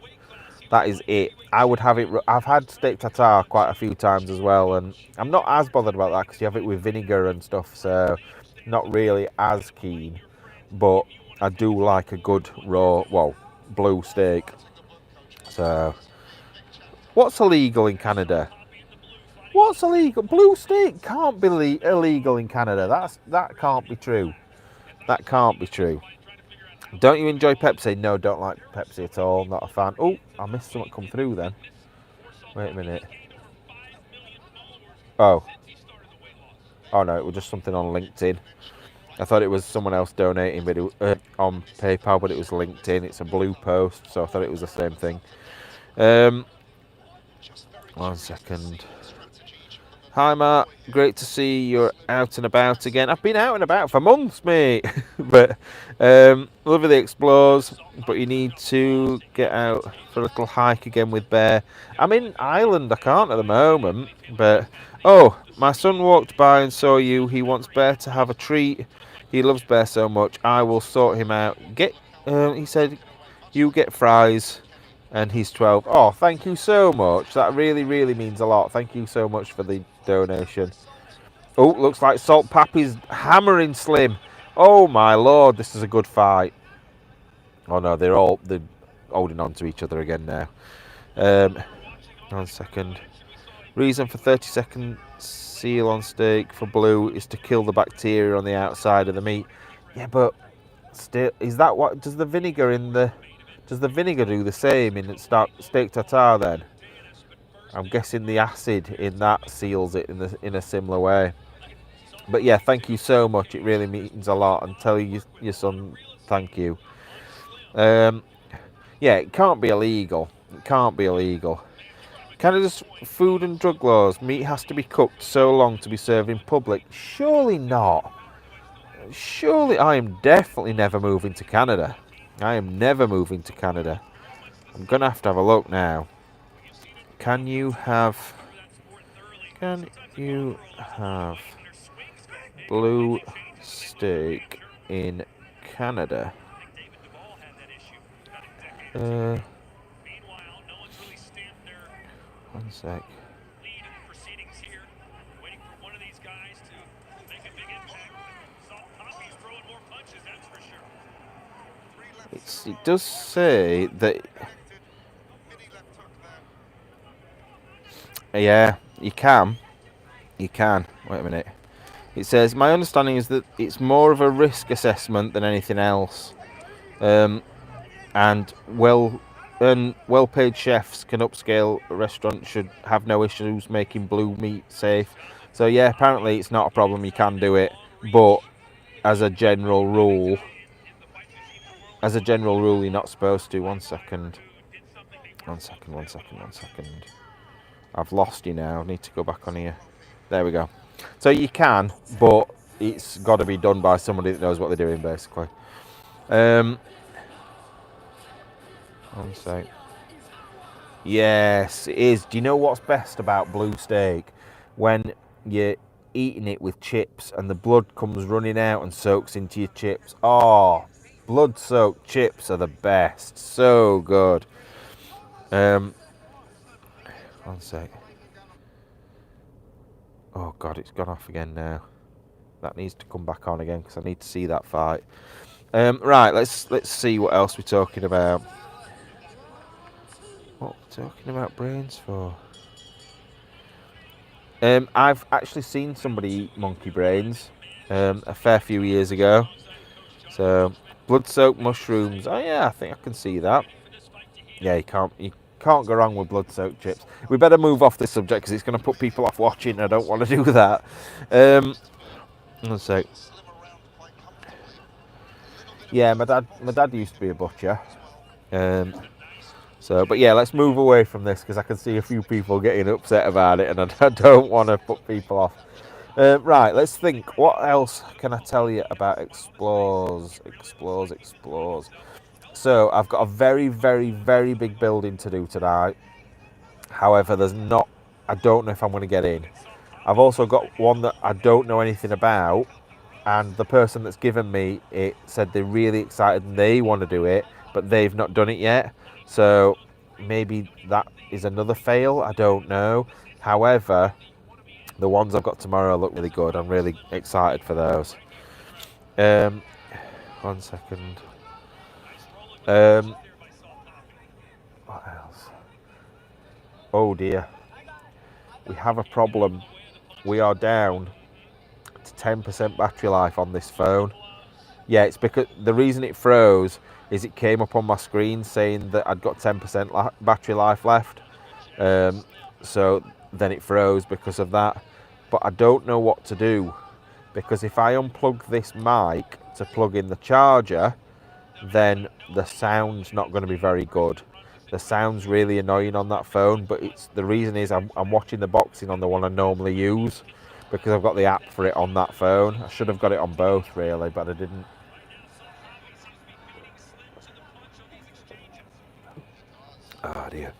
That is it. I would have it. I've had steak tartare quite a few times as well, and I'm not as bothered about that because you have it with vinegar and stuff, so not really as keen. But I do like a good raw, blue steak. So, what's illegal in Canada? What's illegal? Blue steak can't be illegal in Canada. That can't be true. That can't be true. Don't you enjoy Pepsi? No, don't like Pepsi at all. Not a fan. Oh, I missed something come through then. Wait a minute. Oh. Oh no, it was just something on LinkedIn. I thought it was someone else donating, but on PayPal, but it was LinkedIn. It's a blue post, so I thought it was the same thing. 1 second. Hi, Matt. Great to see you're out and about again. I've been out and about for months, mate. But lovely the explores. But you need to get out for a little hike again with Bear. I'm in Ireland. I can't at the moment. But oh, my son walked by and saw you. He wants Bear to have a treat. He loves Bear so much. I will sort him out. He said, you get fries. And he's 12. Oh, thank you so much. That really, really means a lot. Thank you so much for the donation. Oh, looks like Salt Pappy's hammering Slim. Oh my lord, this is a good fight. Oh no, they're holding on to each other again now. 1 second. Reason for 30-second seal on steak for blue is to kill the bacteria on the outside of the meat. Yeah, but still, is that what does the vinegar do the same in steak tartare then? I'm guessing the acid in that seals it in a similar way. But yeah, thank you so much. It really means a lot. And tell your son thank you. Yeah, it can't be illegal. It can't be illegal. Canada's food and drug laws. Meat has to be cooked so long to be served in public. Surely not. Surely I am definitely never moving to Canada. I am never moving to Canada. I'm going to have a look now. Can you have blue steak in Canada? 1 sec. It does say that. Yeah, you can. You can. Wait a minute. It says, my understanding is that it's more of a risk assessment than anything else. And well-paid chefs can upscale a restaurant should have no issues making blue meat safe. So yeah, apparently it's not a problem. You can do it, but as a general rule, you're not supposed to. 1 second. 1 second. 1 second. 1 second. I've lost you now. I need to go back on here. There we go. So you can, but it's got to be done by somebody that knows what they're doing, basically. 1 sec. Yes, it is. Do you know what's best about blue steak? When you're eating it with chips and the blood comes running out and soaks into your chips. Oh, blood-soaked chips are the best. So good. 1 sec. Oh God, it's gone off again now. That needs to come back on again because I need to see that fight. Right, let's see what else we're talking about. What we're talking about brains for? I've actually seen somebody eat monkey brains a fair few years ago. So blood-soaked mushrooms. Oh yeah, I think I can see that. Yeah, you can't go wrong with blood-soaked chips. We better move off this subject because it's going to put people off watching. I don't want to do that. 1 sec. Yeah, my dad used to be a butcher. But yeah, let's move away from this because I can see a few people getting upset about it, and I don't want to put people off. Right, let's think. What else can I tell you about explores? So I've got a very, very, very big building to do tonight. However, I don't know if I'm going to get in. I've also got one that I don't know anything about, and the person that's given me it said they're really excited and they want to do it, but they've not done it yet. So maybe that is another fail. I don't know. However, the ones I've got tomorrow look really good. I'm really excited for those. 1 second. What else? Oh dear. We have a problem. We are down to 10% battery life on this phone. Yeah, it's because the reason it froze is it came up on my screen saying that I'd got 10% battery life left. So then it froze because of that. But I don't know what to do, because if I unplug this mic to plug in the charger, then the sound's not going to be very good. The sound's really annoying on that phone, but it's the reason is I'm watching the boxing on the one I normally use, because I've got the app for it on that phone. I should have got it on both really, but I didn't. Oh dear.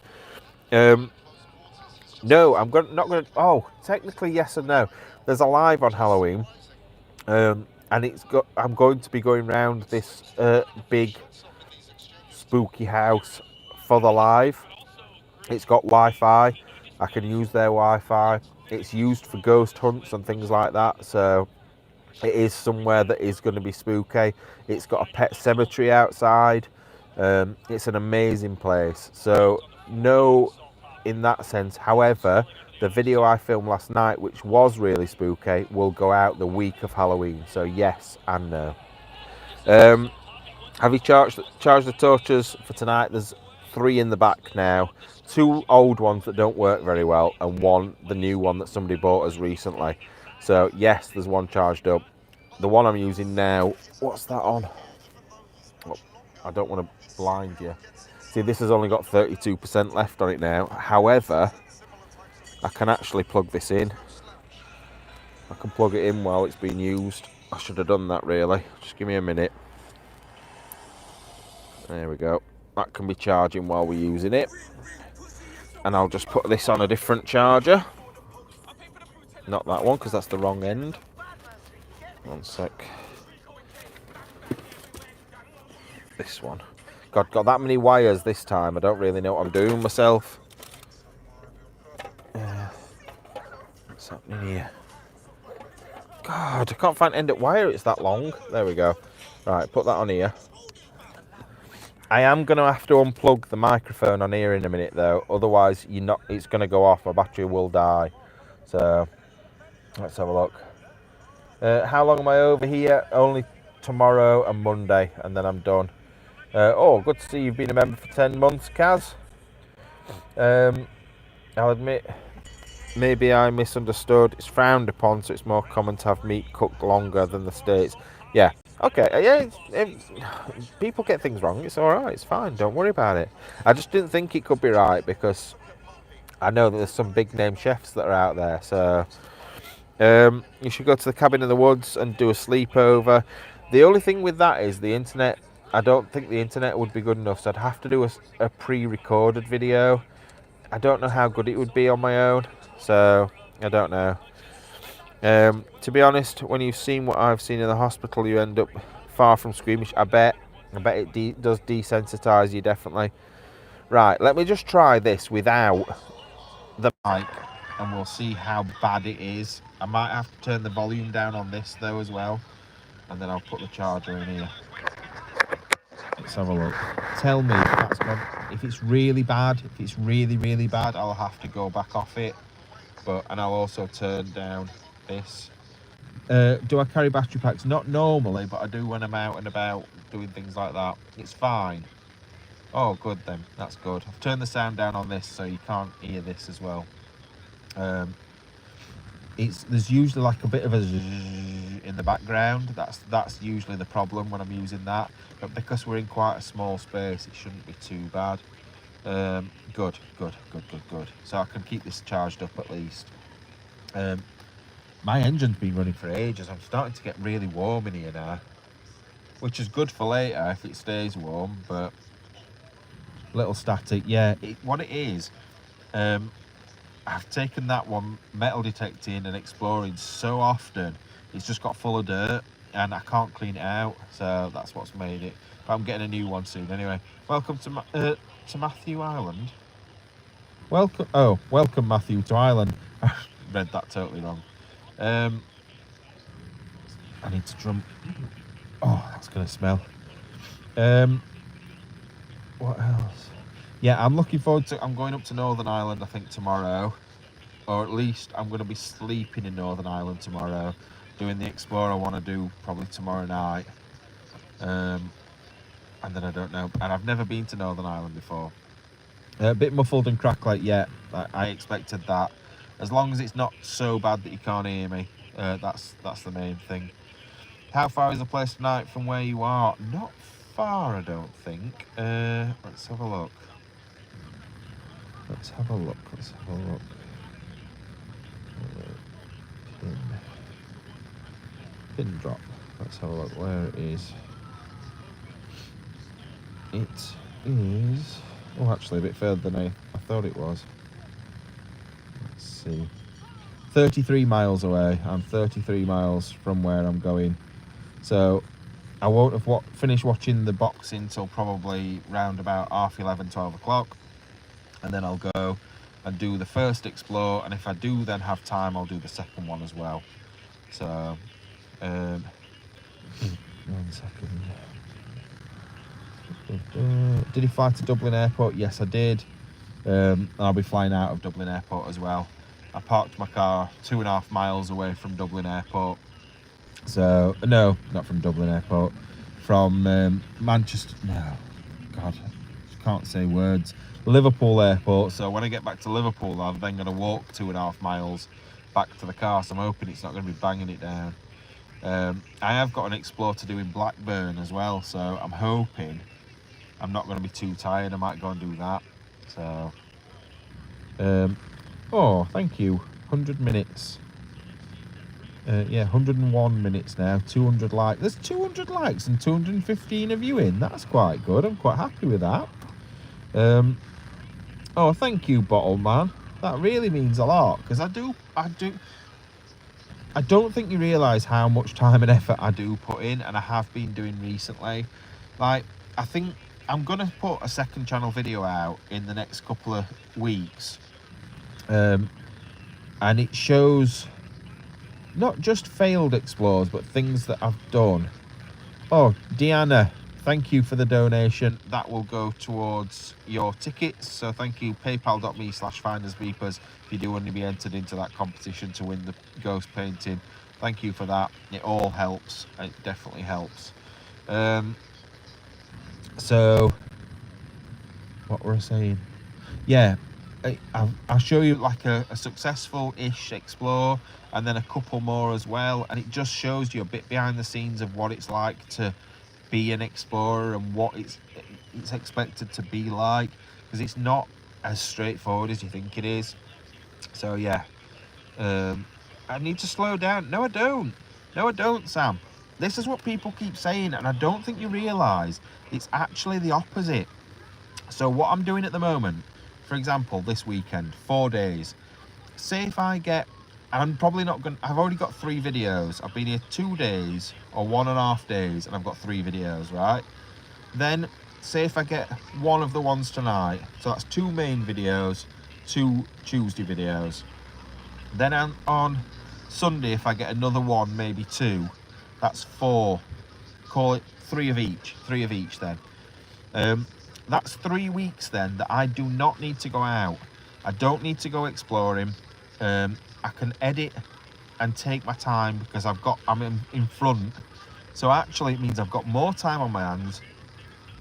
No, not going to. Oh, technically yes and no. There's a live on Halloween, and I'm going to be going round this big spooky house for the live. It's got Wi-Fi. I can use their Wi-Fi. It's used for ghost hunts and things like that. So it is somewhere that is going to be spooky. It's got a pet cemetery outside. It's an amazing place. So no, in that sense. However, the video I filmed last night, which was really spooky, will go out the week of Halloween. So yes and no. Have you charged the torches for tonight? There's 3 in the back now. 2 old ones that don't work very well, and 1, the new one that somebody bought us recently. So yes, there's 1 charged up. The one I'm using now, what's that on? Oh, I don't want to blind you. See, this has only got 32% left on it now. However, I can actually plug this in. I can plug it in while it's being used. I should have done that really. Just give me a minute. There we go. That can be charging while we're using it. And I'll just put this on a different charger. Not that one, because that's the wrong end. One sec. This one. God, got that many wires this time. I don't really know what I'm doing myself. What's happening here? God, I can't find end up wire. It's that long. There we go. Right, put that on here. I am going to have to unplug the microphone on here in a minute though, otherwise it's going to go off, my battery will die. So let's have a look. How long am I over here? Only tomorrow and Monday, and then I'm done. Oh, good to see you've been a member for 10 months, Kaz. I'll admit, maybe I misunderstood. It's frowned upon, so it's more common to have meat cooked longer than the States. Yeah. Okay, yeah, people get things wrong. It's all right. It's fine. Don't worry about it. I just didn't think it could be right, because I know that there's some big name chefs that are out there. So you should go to the cabin in the woods and do a sleepover. The only thing with that is the internet. I don't think the internet would be good enough, so I'd have to do a pre-recorded video. I don't know how good it would be on my own, so I don't know. To be honest, when you've seen what I've seen in the hospital, you end up far from squeamish. I bet it does desensitize you, definitely. Right, let me just try this without the mic, and we'll see how bad it is. I might have to turn the volume down on this though as well, and then I'll put the charger in here. Let's have a look. Tell me if that's gone. If it's really bad, if it's really, really bad, I'll have to go back off it. And I'll also turn down this. Do I carry battery packs? Not normally, but I do when I'm out and about doing things like that. It's fine. Oh, good then. That's good. I've turned the sound down on this so you can't hear this as well. There's usually like a bit of a zzz in the background. That's usually the problem when I'm using that. But because we're in quite a small space, it shouldn't be too bad. Good. So I can keep this charged up at least. My engine's been running for ages. I'm starting to get really warm in here now, which is good for later if it stays warm, but little static. Yeah, what it is, I've taken that one metal detecting and exploring so often, it's just got full of dirt and I can't clean it out, so that's what's made it. But I'm getting a new one soon anyway. Welcome to Matthew Island. Welcome Matthew to Ireland. I read that totally wrong. I need to drum. Oh, that's gonna smell. What else? Yeah, I'm looking forward to. I'm going up to Northern Ireland, I think tomorrow, or at least I'm going to be sleeping in Northern Ireland tomorrow, doing the explore I want to do probably tomorrow night. And then I don't know. And I've never been to Northern Ireland before. A bit muffled and crackly, yeah. I expected that. As long as it's not so bad that you can't hear me, that's the main thing. How far is the place tonight from where you are? Not far, I don't think. Let's have a look. Let's have a look. Pin drop. Let's have a look where it is. It is... Oh, actually, a bit further than I thought it was. Let's see. 33 miles away. I'm 33 miles from where I'm going. So I won't have finished watching the boxing till probably round about 11:30, 12 o'clock. And then I'll go and do the first explore. And if I do then have time, I'll do the second one as well. So, 1 second. Did he fly to Dublin Airport? Yes, I did. I'll be flying out of Dublin Airport as well. I parked my car 2.5 miles away from Dublin Airport. So, no, not from Dublin Airport. From Manchester. No, God, I can't say words. Liverpool Airport. So when I get back to Liverpool, I'm then going to walk 2.5 miles back to the car. So I'm hoping it's not going to be banging it down. I have got an explore to do in Blackburn as well. So I'm hoping I'm not going to be too tired. I might go and do that. So, oh, thank you. 100 minutes. Yeah, 101 minutes now. 200 likes. There's 200 likes and 215 of you in. That's quite good. I'm quite happy with that. Oh, thank you, Bottle Man. That really means a lot because I don't think you realise how much time and effort I do put in, and I have been doing recently. Like, I think I'm gonna put a second channel video out in the next couple of weeks, and it shows not just failed explores but things that I've done. Oh, Deanna, thank you for the donation. That will go towards your tickets, so thank you. paypal.me/findersbeepers if you do want to be entered into that competition to win the ghost painting. Thank you for that. It all helps. It definitely helps. So what were I saying? Yeah, I'll show you like a successful-ish explore and then a couple more as well, and it just shows you a bit behind the scenes of what it's like to be an explorer and what it's expected to be like, because it's not as straightforward as you think it is. So yeah, I need to slow down. No, I don't, Sam. This is what people keep saying, and I don't think you realise it's actually the opposite. So what I'm doing at the moment, for example, this weekend, 4 days. Say if I get, and I'm probably not going to, I've already got 3 videos. I've been here 2 days or 1.5 days, and I've got 3 videos, right? Then, say if I get one of the ones tonight, so that's 2 main videos, 2 Tuesday videos. Then on Sunday, if I get another one, maybe 2, that's 4. Call it 3 of each then. That's 3 weeks then that I do not need to go out. I don't need to go exploring. I can edit and take my time because I'm in front. So actually it means I've got more time on my hands.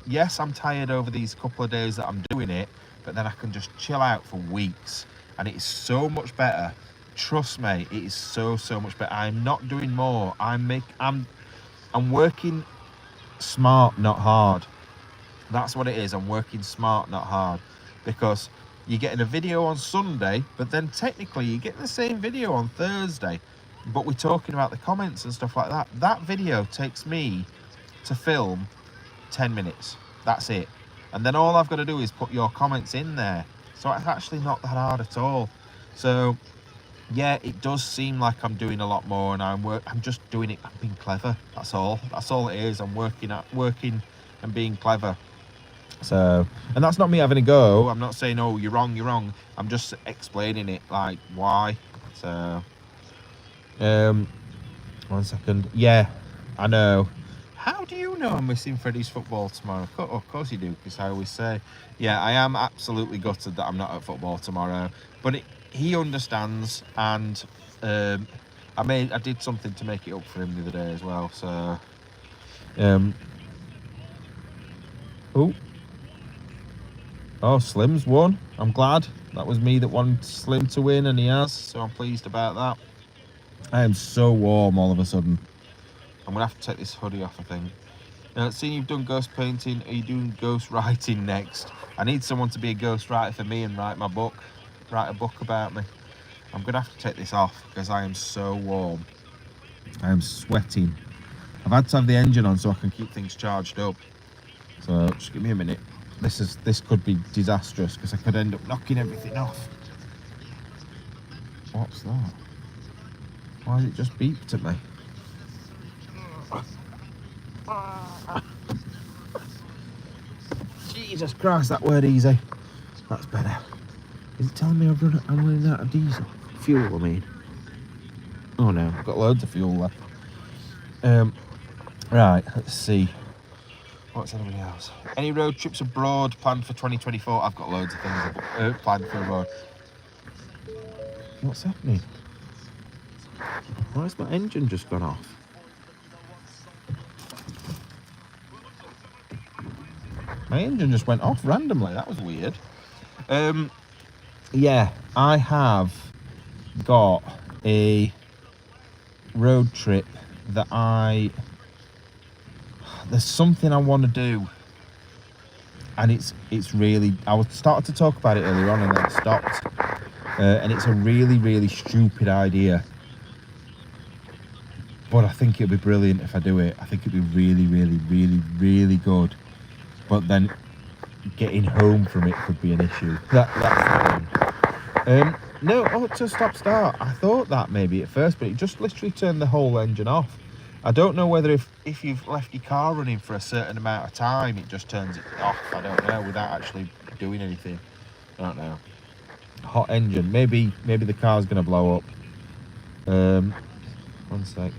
Yes, I'm tired over these couple of days that I'm doing it, but then I can just chill out for weeks, and it is so much better. Trust me, it is so much better. I'm not doing more. I'm working smart, not hard. That's what it is. I'm working smart, not hard, because you're getting a video on Sunday, but then technically you're getting the same video on Thursday, but we're talking about the comments and stuff like that. That video takes me to film 10 minutes. That's it. And then all I've got to do is put your comments in there. So it's actually not that hard at all. So yeah, it does seem like I'm doing a lot more, and I'm just doing it. I'm being clever. That's all it is. I'm working and being clever. So, and that's not me having a go. I'm not saying, oh, you're wrong. I'm just explaining it, like, why. So, 1 second. Yeah, I know. How do you know I'm missing Freddie's football tomorrow? Of course you do, because I always say, yeah, I am absolutely gutted that I'm not at football tomorrow. But he understands, and I did something to make it up for him the other day as well. So, Oh. Oh, Slim's won. I'm glad. That was me that wanted Slim to win, and he has, so I'm pleased about that. I am so warm all of a sudden. I'm going to have to take this hoodie off, I think. Seeing you've done ghost painting, are you doing ghost writing next? I need someone to be a ghost writer for me and write my book. Write a book about me. I'm going to have to take this off because I am so warm. I am sweating. I've had to have the engine on so I can keep things charged up. So just give me a minute. This could be disastrous because I could end up knocking everything off. What's that? Why has it just beeped at me? Jesus Christ, that word easy. That's better. Is it telling me I'm running out of diesel? Fuel, I mean. Oh no, I've got loads of fuel left. Right, let's see. What's anybody else? Any road trips abroad planned for 2024? I've got loads of things planned for abroad. What's happening? Why has my engine just gone off? My engine just went off randomly. That was weird. Yeah, I have got a road trip that there's something I want to do, and it's really, I was started to talk about it earlier on and then stopped, and it's a really stupid idea, but I think it'll be brilliant if I do it. I think it'll be really good, but then getting home from it could be an issue. That's the thing. No, to start. I thought that maybe at first, but it just literally turned the whole engine off. I don't know whether if you've left your car running for a certain amount of time, it just turns it off. I don't know, without actually doing anything. I don't know. Hot engine. Maybe the car's going to blow up. One sec.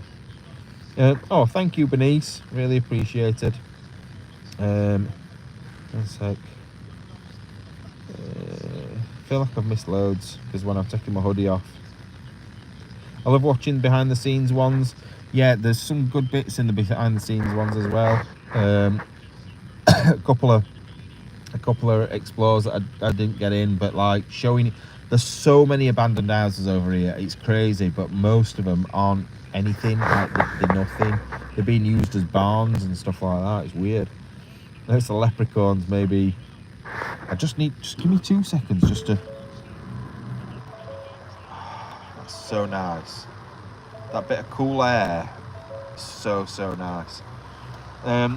Oh, thank you, Bernice. Really appreciated. One sec. I feel like I've missed loads because when I'm taking my hoodie off. I love watching behind the scenes ones. Yeah, there's some good bits in the behind the scenes ones as well. A couple of explores that I didn't get in, but like showing, there's so many abandoned houses over here. It's crazy, but most of them aren't anything. Like they're nothing. They're being used as barns and stuff like that. It's weird. There's the leprechauns, maybe. Just give me 2 seconds just to. That's so nice. That bit of cool air is so nice. I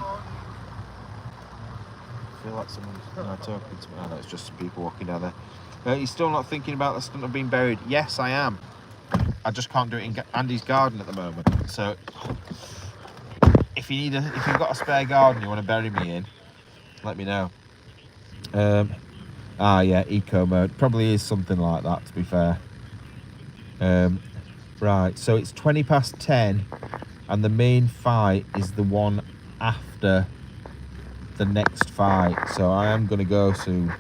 feel like someone's talking to me. No, it's just some people walking down there. You're still not thinking about the stunt of being buried? Yes, I am. I just can't do it in Andy's garden at the moment. So if you've got a spare garden you want to bury me in, let me know. Yeah, eco mode probably is something like that, to be fair. Right, so it's 10:20 and the main fight is the one after the next fight, so I am going to go soon.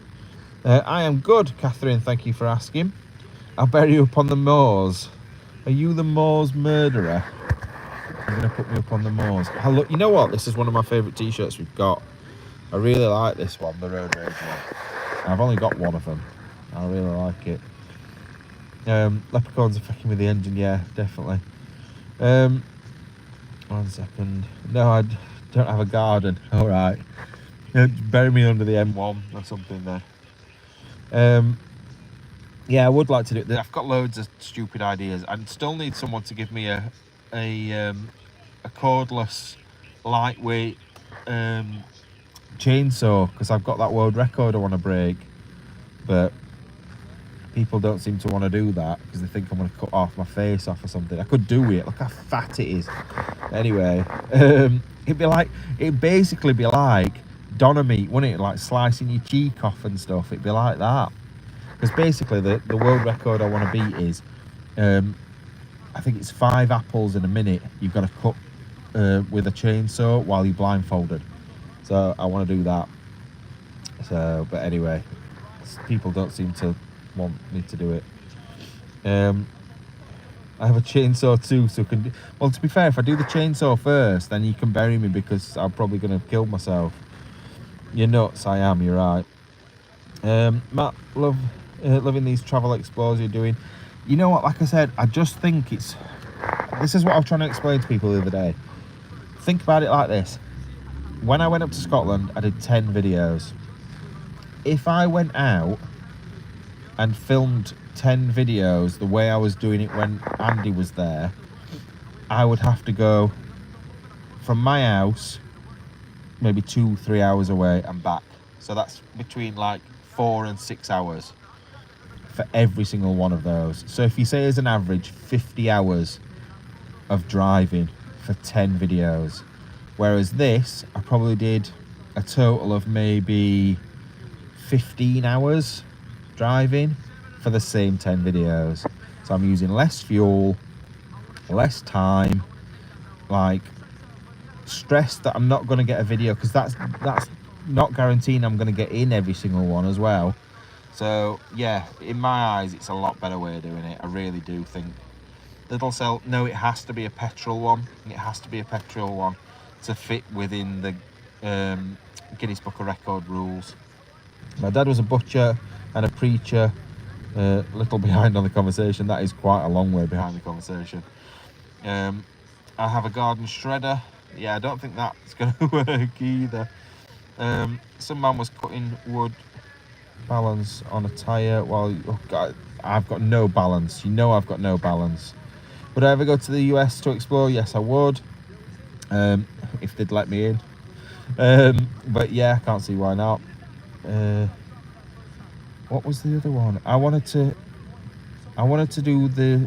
I am good, Catherine, thank you for asking. I'll bury you up on the moors. Are you the moors murderer? You're going to put me up on the moors. Look, you know what, this is one of my favourite t-shirts we've got. I really like this one, the Road Rage one. I've only got one of them. I really like it. Leprechauns are fucking with the engine, yeah, definitely. 1 second. No, I don't have a garden. Alright. Bury me under the M1 or something there. Yeah, I would like to do it. I've got loads of stupid ideas. I still need someone to give me a cordless, lightweight chainsaw, because I've got that world record I want to break, but people don't seem to want to do that because they think I'm going to cut off my face off or something. I could do it. Look how fat it is. Anyway, it'd basically be like doner meat, wouldn't it? Like slicing your cheek off and stuff. It'd be like that. Because basically the world record I want to beat is, I think it's 5 apples in a minute. You've got to cut with a chainsaw while you're blindfolded. So I want to do that. So, but anyway, people don't seem to want me to do it. I have a chainsaw too, so well, to be fair, if I do the chainsaw first, then you can bury me because I'm probably going to kill myself. You're nuts, I am, you're right. Matt, loving these travel explores you're doing. You know what, like I said, I just think this is what I was trying to explain to people the other day. Think about it like this. When I went up to Scotland, I did 10 videos. If I went out and filmed 10 videos the way I was doing it when Andy was there, I would have to go from my house maybe 2-3 hours away and back. So that's between like 4 and 6 hours for every single one of those. So if you say as an average 50 hours of driving for 10 videos, whereas this I probably did a total of maybe 15 hours driving for the same 10 videos. So I'm using less fuel, less time, like stressed that I'm not going to get a video, because that's not guaranteeing I'm going to get in every single one as well. So yeah, in my eyes it's a lot better way of doing it. I really do think Little Cell, no, it has to be a petrol one. It has to be a petrol one to fit within the Guinness Book of Record rules. My dad was a butcher and a preacher. Little behind on the conversation. That is quite a long way behind the conversation. I have a garden shredder. Yeah, I don't think that's going to work either. Some man was cutting wood balance on a tyre while... Oh God, I've got no balance. You know I've got no balance. Would I ever go to the US to explore? Yes, I would. If they'd let me in. But yeah, I can't see why not. What was the other one? I wanted to do the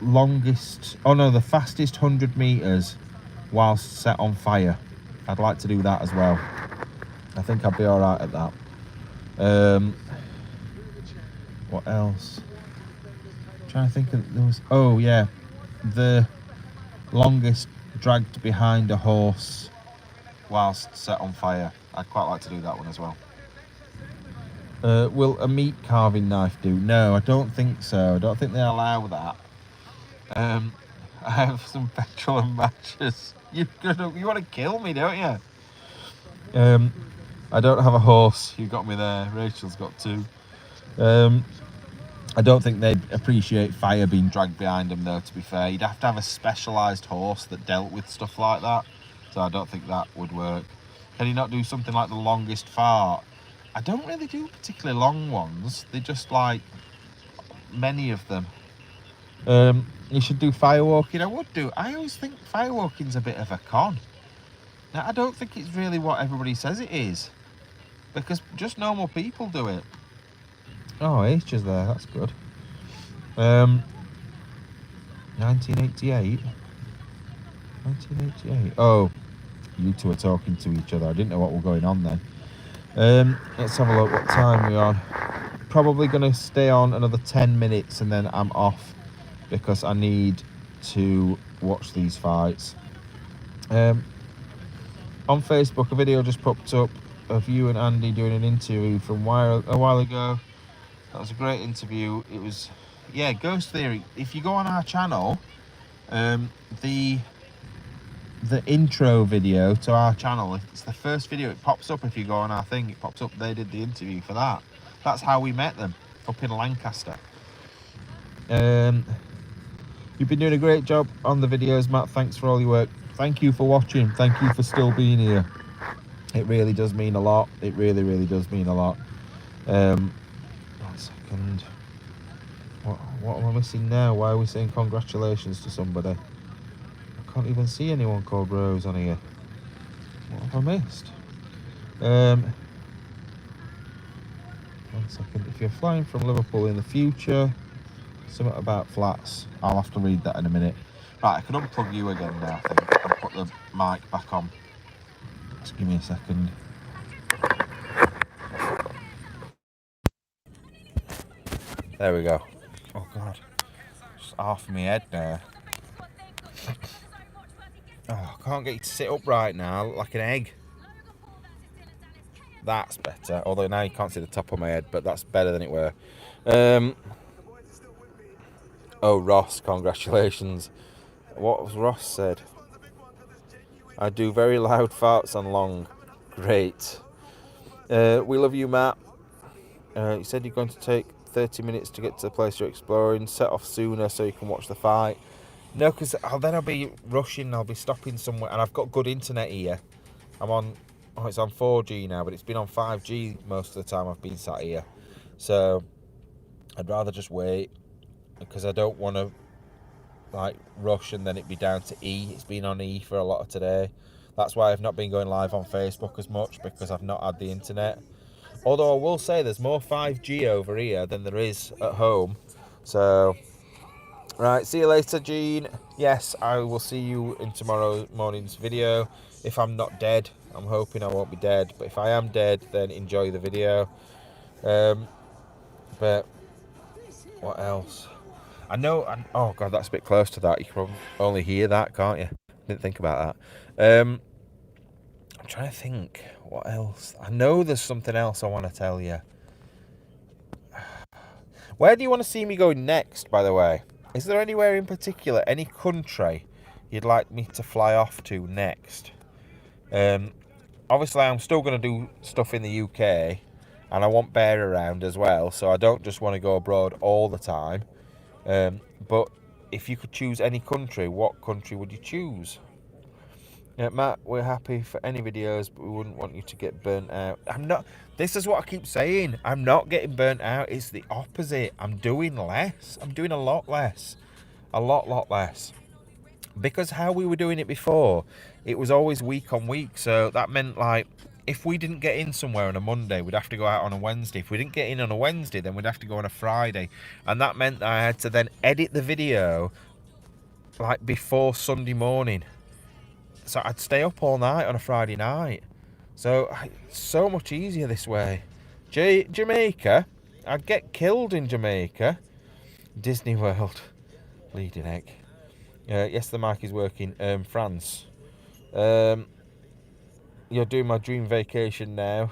longest... Oh no, the fastest 100 metres whilst set on fire. I'd like to do that as well. I think I'd be alright at that. What else? I'm trying to think of... There was... Oh yeah, the longest dragged behind a horse whilst set on fire. I'd quite like to do that one as well. Will a meat carving knife do? No, I don't think so. I don't think they allow that. I have some petrol and matches. You want to kill me, don't you? I don't have a horse. You got me there. Rachel's got two. I don't think they'd appreciate fire being dragged behind them, though, to be fair. You'd have to have a specialised horse that dealt with stuff like that. So I don't think that would work. Can you not do something like the longest fart? I don't really do particularly long ones. They're just like many of them. You should do firewalking. I would do. I always think firewalking's a bit of a con. Now, I don't think it's really what everybody says it is, because just normal people do it. Oh, H is there. That's good. 1988. 1988. Oh, you two are talking to each other. I didn't know what was going on then. Let's have a look what time we're on. Probably going to stay on another 10 minutes and then I'm off, because I need to watch these fights. On Facebook, a video just popped up of you and Andy doing an interview from a while ago. That was a great interview. It was, yeah, Ghost Theory. If you go on our channel, the intro video to our channel, it's the first video. It pops up if you go on our thing. It pops up. They did the interview for that. That's how we met them, up in Lancaster. You've been doing a great job on the videos, Matt. Thanks for all your work. Thank you for watching. Thank you for still being here. It really does mean a lot. It really, really does mean a lot. 1 second. What am I missing now? Why are we saying congratulations to somebody? I can't even see anyone called Rose on here. What have I missed? 1 second. If you're flying from Liverpool in the future, something about flats. I'll have to read that in a minute. Right, I can unplug you again now, I think, and put the mic back on. Just give me a second. There we go. Oh God, just half my head now. Oh, I can't get you to sit upright now, like an egg. That's better. Although now you can't see the top of my head, but that's better than it were. Oh, Ross, congratulations. What was Ross said? I do very loud farts and long. Great. We love you, Matt. You said you're going to take 30 minutes to get to the place you're exploring. Set off sooner so you can watch the fight. No, because then I'll be rushing. I'll be stopping somewhere, and I've got good internet here. I'm on. Oh, it's on 4G now, but it's been on 5G most of the time I've been sat here. So I'd rather just wait because I don't want to like rush and then it be down to E. It's been on E for a lot of today. That's why I've not been going live on Facebook as much, because I've not had the internet. Although I will say there's more 5G over here than there is at home. So, right, see you later, Gene. Yes, I will see you in tomorrow morning's video. If I'm not dead, I'm hoping I won't be dead. But if I am dead, then enjoy the video. But what else? I know. Oh God, that's a bit close to that. You can probably only hear that, can't you? Didn't think about that. I'm trying to think. What else? I know there's something else I want to tell you. Where do you want to see me go next, by the way? Is there anywhere in particular, any country you'd like me to fly off to next? Obviously, I'm still going to do stuff in the UK, and I want Bear around as well, so I don't just want to go abroad all the time. But if you could choose any country, what country would you choose? Matt, we're happy for any videos, but we wouldn't want you to get burnt out. I'm not. This is what I keep saying. I'm not getting burnt out. It's the opposite. I'm doing less. I'm doing a lot less. A lot less. Because how we were doing it before, it was always week on week. So that meant like, if we didn't get in somewhere on a Monday, we'd have to go out on a Wednesday. If we didn't get in on a Wednesday, then we'd have to go on a Friday. And that meant that I had to then edit the video like before Sunday morning. So I'd stay up all night on a Friday night. So it's so much easier this way. Jamaica, I'd get killed in Jamaica. Disney World, bleeding egg. Yes, the mic is working. France. You're doing my dream vacation now.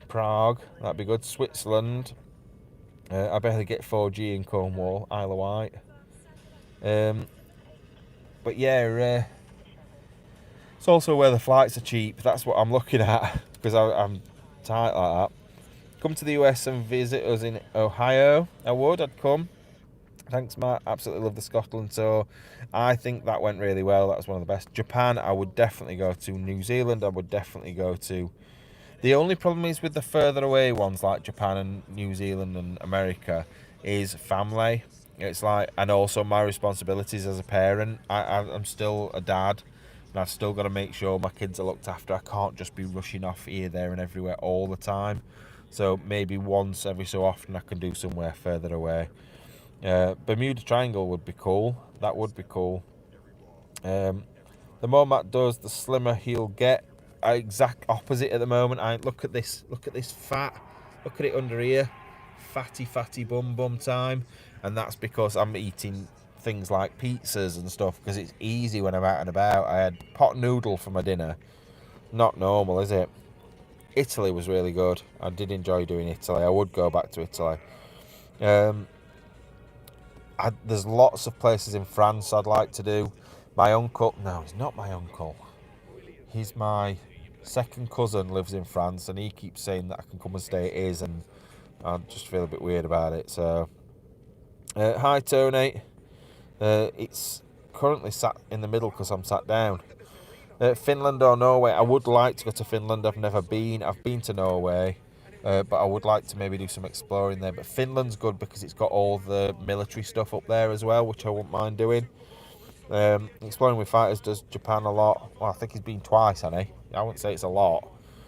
Prague, that'd be good. Switzerland. I better get 4G in Cornwall, Isle of Wight. But yeah, it's also where the flights are cheap. That's what I'm looking at, because I'm tight like that. Come to the US and visit us in Ohio. I'd come. Thanks, Matt. Absolutely love the Scotland tour. I think that went really well. That was one of the best. Japan, I would definitely go to. New Zealand, I would definitely go to. The only problem is with the further away ones like Japan and New Zealand and America is family. It's like, and also my responsibilities as a parent. I'm still a dad, and I've still got to make sure my kids are looked after. I can't just be rushing off here, there, and everywhere all the time. So maybe once every so often I can do somewhere further away. Bermuda Triangle would be cool. That would be cool. The more Matt does, the slimmer he'll get. Exact opposite at the moment. Look at this fat. Look at it under here. Fatty bum time. And that's because I'm eating things like pizzas and stuff, because it's easy when I'm out and about. I had pot noodle for my dinner. Not normal, is it? Italy was really good. I did enjoy doing Italy. I would go back to Italy. There's lots of places in France I'd like to do. My uncle, no, he's not my uncle. He's my second cousin, lives in France, and he keeps saying that I can come and stay at his, and I just feel a bit weird about it. So, hi Tony. It's currently sat in the middle because I'm sat down. Finland or Norway? I would like to go to Finland. I've never been. I've been to Norway. But I would like to maybe do some exploring there. But Finland's good because it's got all the military stuff up there as well, which I wouldn't mind doing. Exploring with Fighters does Japan a lot. Well, I think he's been twice, hasn't he? I wouldn't say it's a lot.